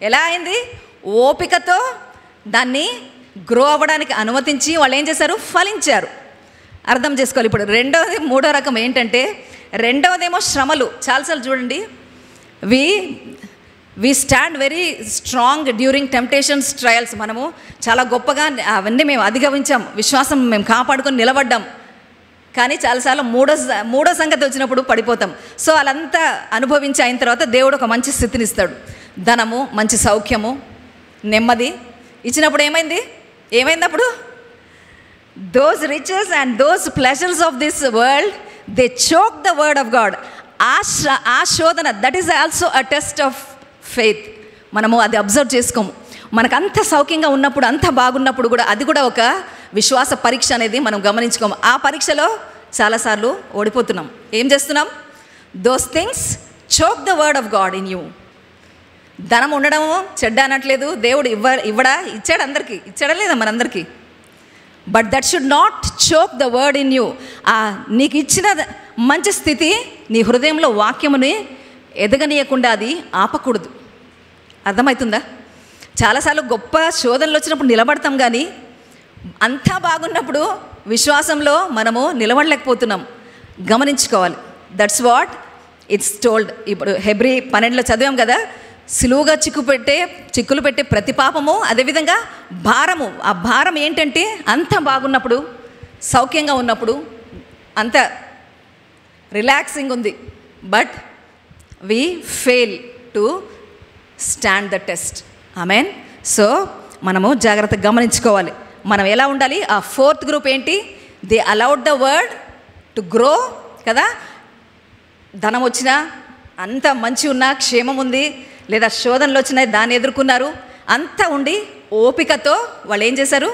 ఎలా అయింది? ఓపికతో దాన్ని grow అవ్వడానికి అనుమతించి వాళ్ళు ఏం చేశారు? ఫలించారు. అర్థం చేసుకోవాలి. ఇప్పుడు మూడో రకం ఏంటంటే, రెండవదేమో శ్రమలు. చాలాసార్లు చూడండి, we stand very strong during temptations, trials. మనము చాలా గొప్పగా అవన్నీ మేము అధిగమించాం, విశ్వాసం మేము కాపాడుకొని నిలబడ్డాం. కానీ చాలాసార్లు మూడో సంగతి వచ్చినప్పుడు పడిపోతాం. సో అలంతా అనుభవించి అయిన తర్వాత దేవుడు ఒక మంచి స్థితిని ఇస్తాడు. ధనము, మంచి సౌఖ్యము, నెమ్మది ఇచ్చినప్పుడు ఏమైంది అప్పుడు? Those riches and those pleasures of this world they choke the word of God. ఆ శోధన, that is also a test of faith. మనము అది అబ్జర్వ్ చేసుకోము. మనకు అంత సౌఖ్యంగా ఉన్నప్పుడు, అంత బాగున్నప్పుడు కూడా అది కూడా ఒక విశ్వాస పరీక్ష అనేది మనం గమనించుకోము. ఆ పరీక్షలో చాలాసార్లు ఓడిపోతున్నాం. ఏం చేస్తున్నాం? Those things choke the word of God in you. ధనం ఉండడము చెడ్డ అనట్లేదు. దేవుడు ఇచ్చాడు, అందరికీ ఇచ్చాడా లేదా మనందరికీ. But that should not choke the word in you. నీకు ఇచ్చిన మంచి స్థితి నీ హృదయంలో వాక్యముని ఎదగనీయకుండా అది ఆపకూడదు. అర్థమవుతుందా? చాలాసార్లు గొప్ప శోధనలు వచ్చినప్పుడు నిలబడతాం, కానీ అంతా బాగున్నప్పుడు విశ్వాసంలో మనము నిలబడలేకపోతున్నాం. గమనించుకోవాలి. That's what it's told. ఇప్పుడు హెబ్రీ 12లో చదివాం కదా, సులువుగా చిక్కులు పెట్టే ప్రతి పాపము, అదేవిధంగా భారము. ఆ భారం ఏంటంటే, అంత బాగున్నప్పుడు, సౌఖ్యంగా ఉన్నప్పుడు, అంత రిలాక్సింగ్ ఉంది, but we fail to stand the test. Amen. So మనము జాగ్రత్తగా గమనించుకోవాలి. మనం ఎలా ఉండాలి? ఆ ఫోర్త్ గ్రూప్ ఏంటి? They allowed the word to grow కదా. ధనం వచ్చినా, అంత మంచి ఉన్నా, క్షేమం ఉంది, లేదా శోధనలు వచ్చినాయి, దాన్ని ఎదుర్కొన్నారు, అంతా ఉండి ఓపికతో వాళ్ళు ఏం చేశారు?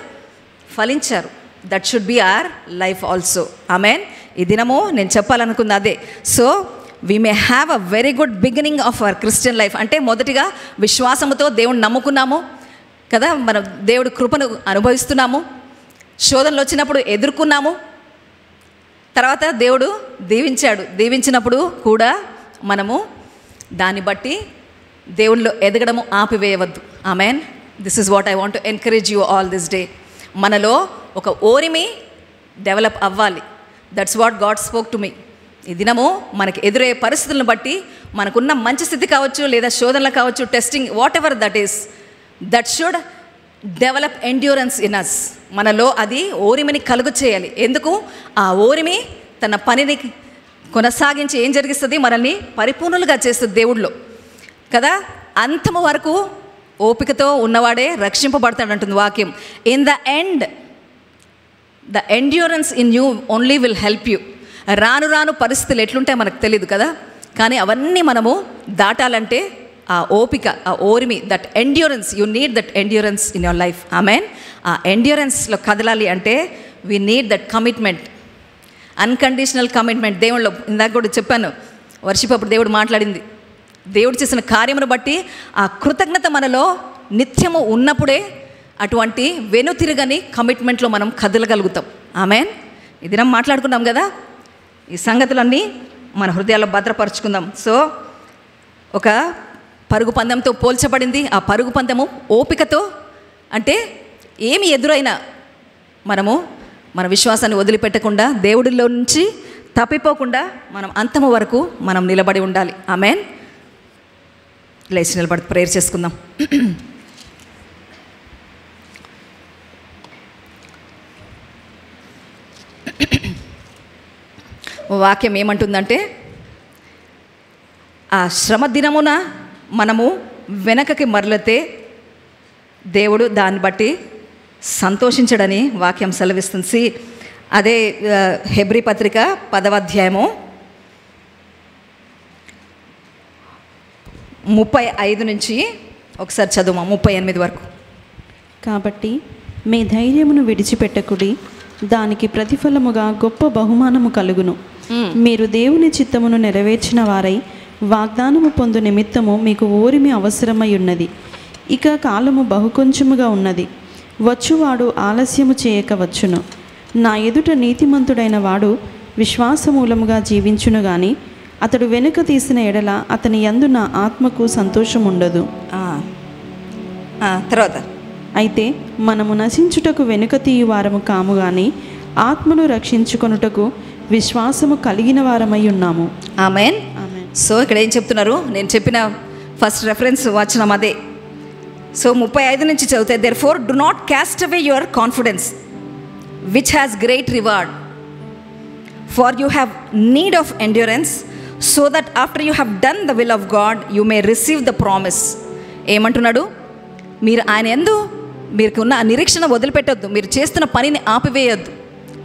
ఫలించారు. That should be our life also. Amen. ఈ దినము నేను చెప్పాలనుకుంది అదే. So we may have a very good beginning of our Christian life. అంటే మొదటిగా విశ్వాసముతో దేవుని నమ్ముకున్నాము కదా, మనం దేవుడి కృపను అనుభవిస్తున్నాము, శోధనలు వచ్చినప్పుడు ఎదుర్కొన్నాము, తర్వాత దేవుడు దీవించినప్పుడు కూడా మనము దాన్ని బట్టి దేవునిలో ఎదగడము ఆపివేయవద్దు. Amen. This is what I want to encourage you all this day. మనలో ఒక ఓరిమి డెవలప్ అవ్వాలి. That's what God spoke to me. ఈ దినము మనకి ఎదురయ్యే పరిస్థితులను బట్టి, మనకున్న మంచి స్థితి కావచ్చు, లేదా శోధనలు కావచ్చు, testing, whatever that is, that should develop endurance in us. మనలో అది ఓరిమిని కలుగు చేయాలి. ఎందుకు? ఆ ఓరిమి తన పనిని కొనసాగించి ఏం జరిగిస్తుంది? మనల్ని పరిపూర్ణులుగా చేస్తుంది దేవుడిలో కదా. అంతము వరకు ఓపికతో ఉన్నవాడే రక్షింపబడతాడంటుంది వాక్యం. In the end the endurance in you only will help you. రాను రాను పరిస్థితులు ఎట్లుంటాయో మనకు తెలియదు కదా, కానీ అవన్నీ మనము దాటాలంటే ఆ ఓపిక, ఆ ఓరిమి, that endurance, you need that endurance in your life. Amen. ఆ ఎండ్యూరెన్స్లో కదలాలి అంటే we need that commitment, unconditional commitment. దేవుళ్ళు ఇందాక కూడా చెప్పాను, వర్షిప్ అప్పుడు దేవుడు మాట్లాడింది, దేవుడు చేసిన కార్యమును బట్టి ఆ కృతజ్ఞత మనలో నిత్యము ఉన్నప్పుడే అటువంటి వెనుతిరగని కమిట్మెంట్లో మనం కదలగలుగుతాం. ఆమెన్. ఈ దినం మాట్లాడుకున్నాం కదా, ఈ సంగతులన్నీ మన హృదయాల్లో భద్రపరుచుకుందాం. సో ఒక పరుగు పందెంతో పోల్చబడింది. ఆ పరుగు పందెము ఓపికతో, అంటే ఏమి ఎదురైనా మనము మన విశ్వాసాన్ని వదిలిపెట్టకుండా, దేవుడిలో నుంచి తప్పిపోకుండా మనం అంతము వరకు మనం నిలబడి ఉండాలి. ఆమెన్. లేచి నిలబడి ప్రేయర్ చేసుకుందాం. వాక్యం ఏమంటుందంటే, ఆ శ్రమ దినమున మనము వెనకకి మరలితే దేవుడు దాన్ని బట్టి సంతోషించడని వాక్యం సెలవిస్తుంది. అదే హెబ్రీ పత్రిక 10వ అధ్యాయము 35 నుంచి ఒకసారి చదువు, 38 వరకు. కాబట్టి మీ ధైర్యమును విడిచిపెట్టకుడి, దానికి ప్రతిఫలముగా గొప్ప బహుమానము కలుగును. మీరు దేవుని చిత్తమును నెరవేర్చిన వారై వాగ్దానము పొందు నిమిత్తము మీకు ఓరిమి అవసరమై ఉన్నది. ఇక కాలము బహుకొంచెముగా ఉన్నది. వచ్చువాడు ఆలస్యము చేయక వచ్చును. నా ఎదుట నీతిమంతుడైన వాడు విశ్వాసమూలముగా జీవించును గాని అతడు వెనుక తీసిన ఎడల అతని యందు నా ఆత్మకు సంతోషం ఉండదు. తర్వాత అయితే మనము నశించుటకు వెనుక తీయు వారము కాము గాని ఆత్మను రక్షించుకొనుటకు విశ్వాసము కలిగిన వారమై ఉన్నాము. ఆమేన్. ఆమేన్. సో ఇక్కడ ఏం చెప్తున్నారు, నేను చెప్పిన ఫస్ట్ రెఫరెన్స్ వచనం అదే. సో 35 నుంచి చదివితే, therefore do not cast away your confidence which has great reward, for you have need of endurance, so that after you have done the will of God you may receive the promise. ఏమంటున్నాడు, మీరు ఆయన యందు మీకు ఉన్న నిరీక్షణ వదిలిపెట్టొద్దు, మీరు చేస్తున్న పనిని ఆపివేయొద్దు,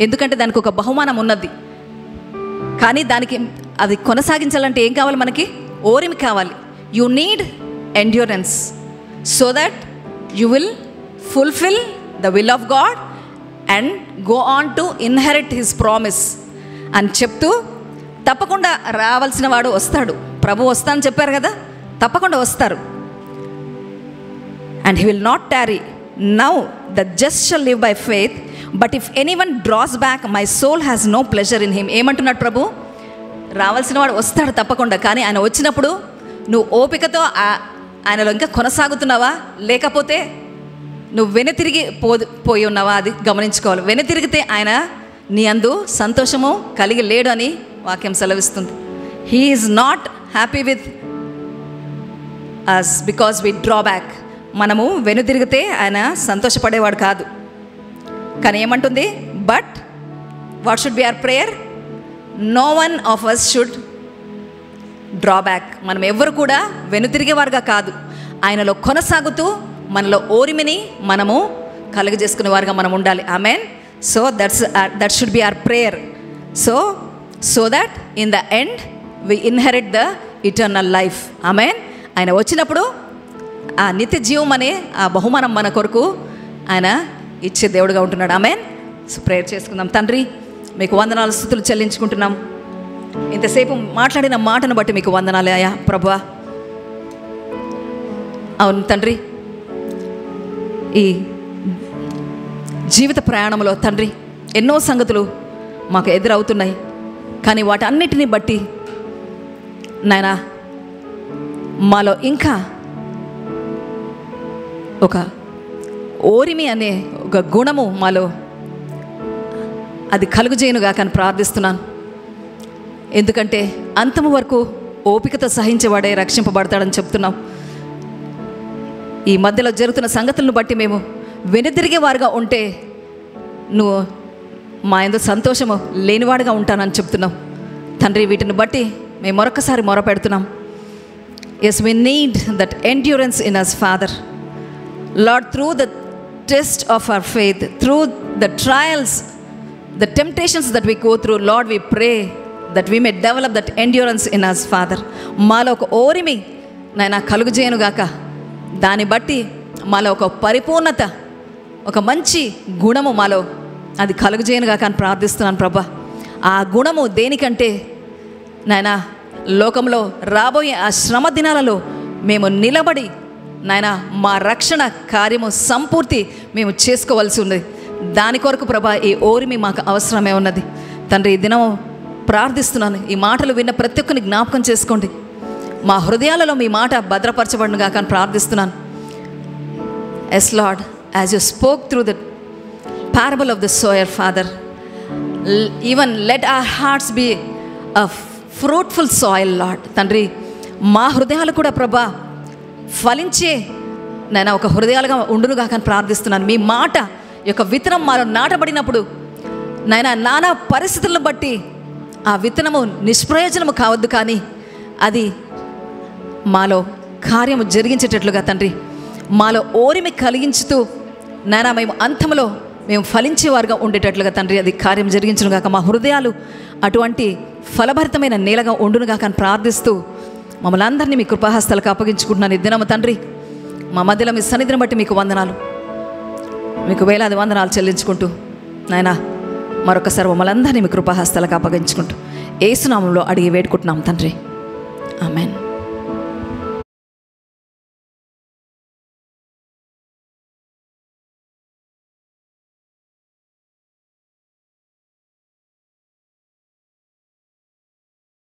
ఎందుకంటే దానికి ఒక బహుమానం ఉన్నది. కానీ దానికి అది కొనసాగించాలంటే ఏం కావాలి, మనకి ఓరిమి కావాలి. You need endurance so that you will fulfil the will of God and go on to inherit his promise అని చెప్తూ, తప్పకుండా రావాల్సిన వాడు వస్తాడు. ప్రభు వస్తానని చెప్పారు కదా, తప్పకుండా వస్తారు. And he will not tarry. Now the just shall live by faith, but if anyone draws back my soul has no pleasure in him. ఏమంటున్నాడు ప్రభు, రావాల్సిన వాడు వస్తాడు తప్పకుండా, కానీ ఆయన వచ్చినప్పుడు నువ్వు ఓపికతో ఆయనలో ఇంకా కొనసాగుతున్నావా, లేకపోతే నువ్వు వెనుతిరిగి పోయి ఉన్నావా, అది గమనించుకోవాలి. వెనుతిరిగితే ఆయన నీ అందు సంతోషము కలిగి లేడు అని వాక్యం సెలవిస్తుంది. He is not happy with us because we draw back. మనము వెనుతిరిగితే ఆయన సంతోషపడేవాడు కాదు. కానీ ఏమంటుంది, but what should be our prayer, no one of us should draw back. మనం ఎవ్వరు కూడా వెనుతిరిగేవారుగా కాదు, ఆయనలో కొనసాగుతూ మనలో ఓరిమిని మనము కలుగజేసుకునే వారుగా మనం ఉండాలి. Amen. So that should be our prayer. So that in the end we inherit the eternal life. Amen. ఆయన వచ్చినప్పుడు ఆ నిత్య జీవం అనే ఆ బహుమానం మన కొరకు ఆయన ఇచ్చే దేవుడుగా ఉంటున్నాడు. ఆమెన్. సో ప్రేయర్ చేసుకుందాం. తండ్రి, మీకు వందనాలు స్తుతులు చెల్లించుకుంటున్నాం. ఇంతసేపు మాట్లాడిన మాటను బట్టి మీకు వందనాలు అయ్యా ప్రభువా. అవును తండ్రి, ఈ జీవిత ప్రయాణంలో తండ్రి ఎన్నో సంగతులు మాకు ఎదురవుతున్నాయి. కానీ వాటన్నిటిని బట్టి నాయనా మాలో ఇంకా ఒక ఓరిమి అనే ఒక గుణము మాలో అది కలుగుజేయునుగా కానీ ప్రార్థిస్తున్నాను. ఎందుకంటే అంతము వరకు ఓపికతో సహించేవాడే రక్షింపబడతాడని చెప్తున్నాం. ఈ మధ్యలో జరుగుతున్న సంగతులను బట్టి మేము వెనుదిరిగే వారుగా ఉంటే నువ్వు మా యందు సంతోషము లేనివాడుగా ఉంటానని చెప్తున్నాం తండ్రి. వీటిని బట్టి మేము మరొకసారి మొరపెడుతున్నాం. Yes, we need that endurance in us, Father. Lord, through the test of our faith, through the trials, the temptations that we go through, Lord, we pray that we may develop that endurance in us, Father. మాలో ఒక ఓరిమి నాయన కలుగుజేయనుగాక. దాన్ని బట్టి మాలో ఒక పరిపూర్ణత, ఒక మంచి గుణము మాలో అది కలుగుజేయనుగాక అని ప్రార్థిస్తున్నాను ప్రభా. ఆ గుణము దేనికంటే నాయన లోకంలో రాబోయే ఆ శ్రమ దినాలలో మేము నిలబడి నాయన మా రక్షణ కార్యము సంపూర్తి మేము చేసుకోవాల్సి ఉన్నది. దాని కొరకు ప్రభా ఈ ఓరిమి మాకు అవసరమే ఉన్నది తండ్రి. ఈ దినం ప్రార్థిస్తున్నాను, ఈ మాటలు విన్న ప్రతి ఒక్కరిని జ్ఞాపకం చేసుకోండి. మా హృదయాలలో మీ మాట భద్రపరచబడునుగా కానీ ప్రార్థిస్తున్నాను. Yes Lord, as you spoke through the parable of the sower, Father, even let our hearts be a fruitful soil, Lord. తండ్రి, మా హృదయాలు కూడా ప్రభా ఫలించే నేను ఒక హృదయాలుగా ఉండునుగా కానీ ప్రార్థిస్తున్నాను. మీ మాట యొక్క విత్తనం మాలో నాటబడినప్పుడు నానా పరిస్థితులను బట్టి ఆ విత్తనము నిష్ప్రయోజనము కావద్దు, కానీ అది మాలో కార్యము జరిగించేటట్లుగా తండ్రి మాలో ఓరిమి కలిగించుతూ నానా మేము అంతములో మేము ఫలించేవారుగా ఉండేటట్లుగా తండ్రి అది కార్యం జరిగించునుగాక. మా హృదయాలు అటువంటి ఫలభరితమైన నేలగా ఉండునుగాక అని ప్రార్థిస్తూ మమ్మల్ని అందరినీ మీ కృపాహస్తాలకు అప్పగించుకుంటున్నాను ఈ దినము తండ్రి. మా మధ్యలో మీ సన్నిధిని బట్టి మీకు వందనాలు, మీకు వేలాది వందనాలు చెల్లించుకుంటూ నాయనా మరొకసారి మమ్మల్ని అందరినీ మీ కృపాహస్తాలకు అప్పగించుకుంటూ యేసు నామములో అడిగి వేడుకుంటున్నాం తండ్రి. ఆమెన్.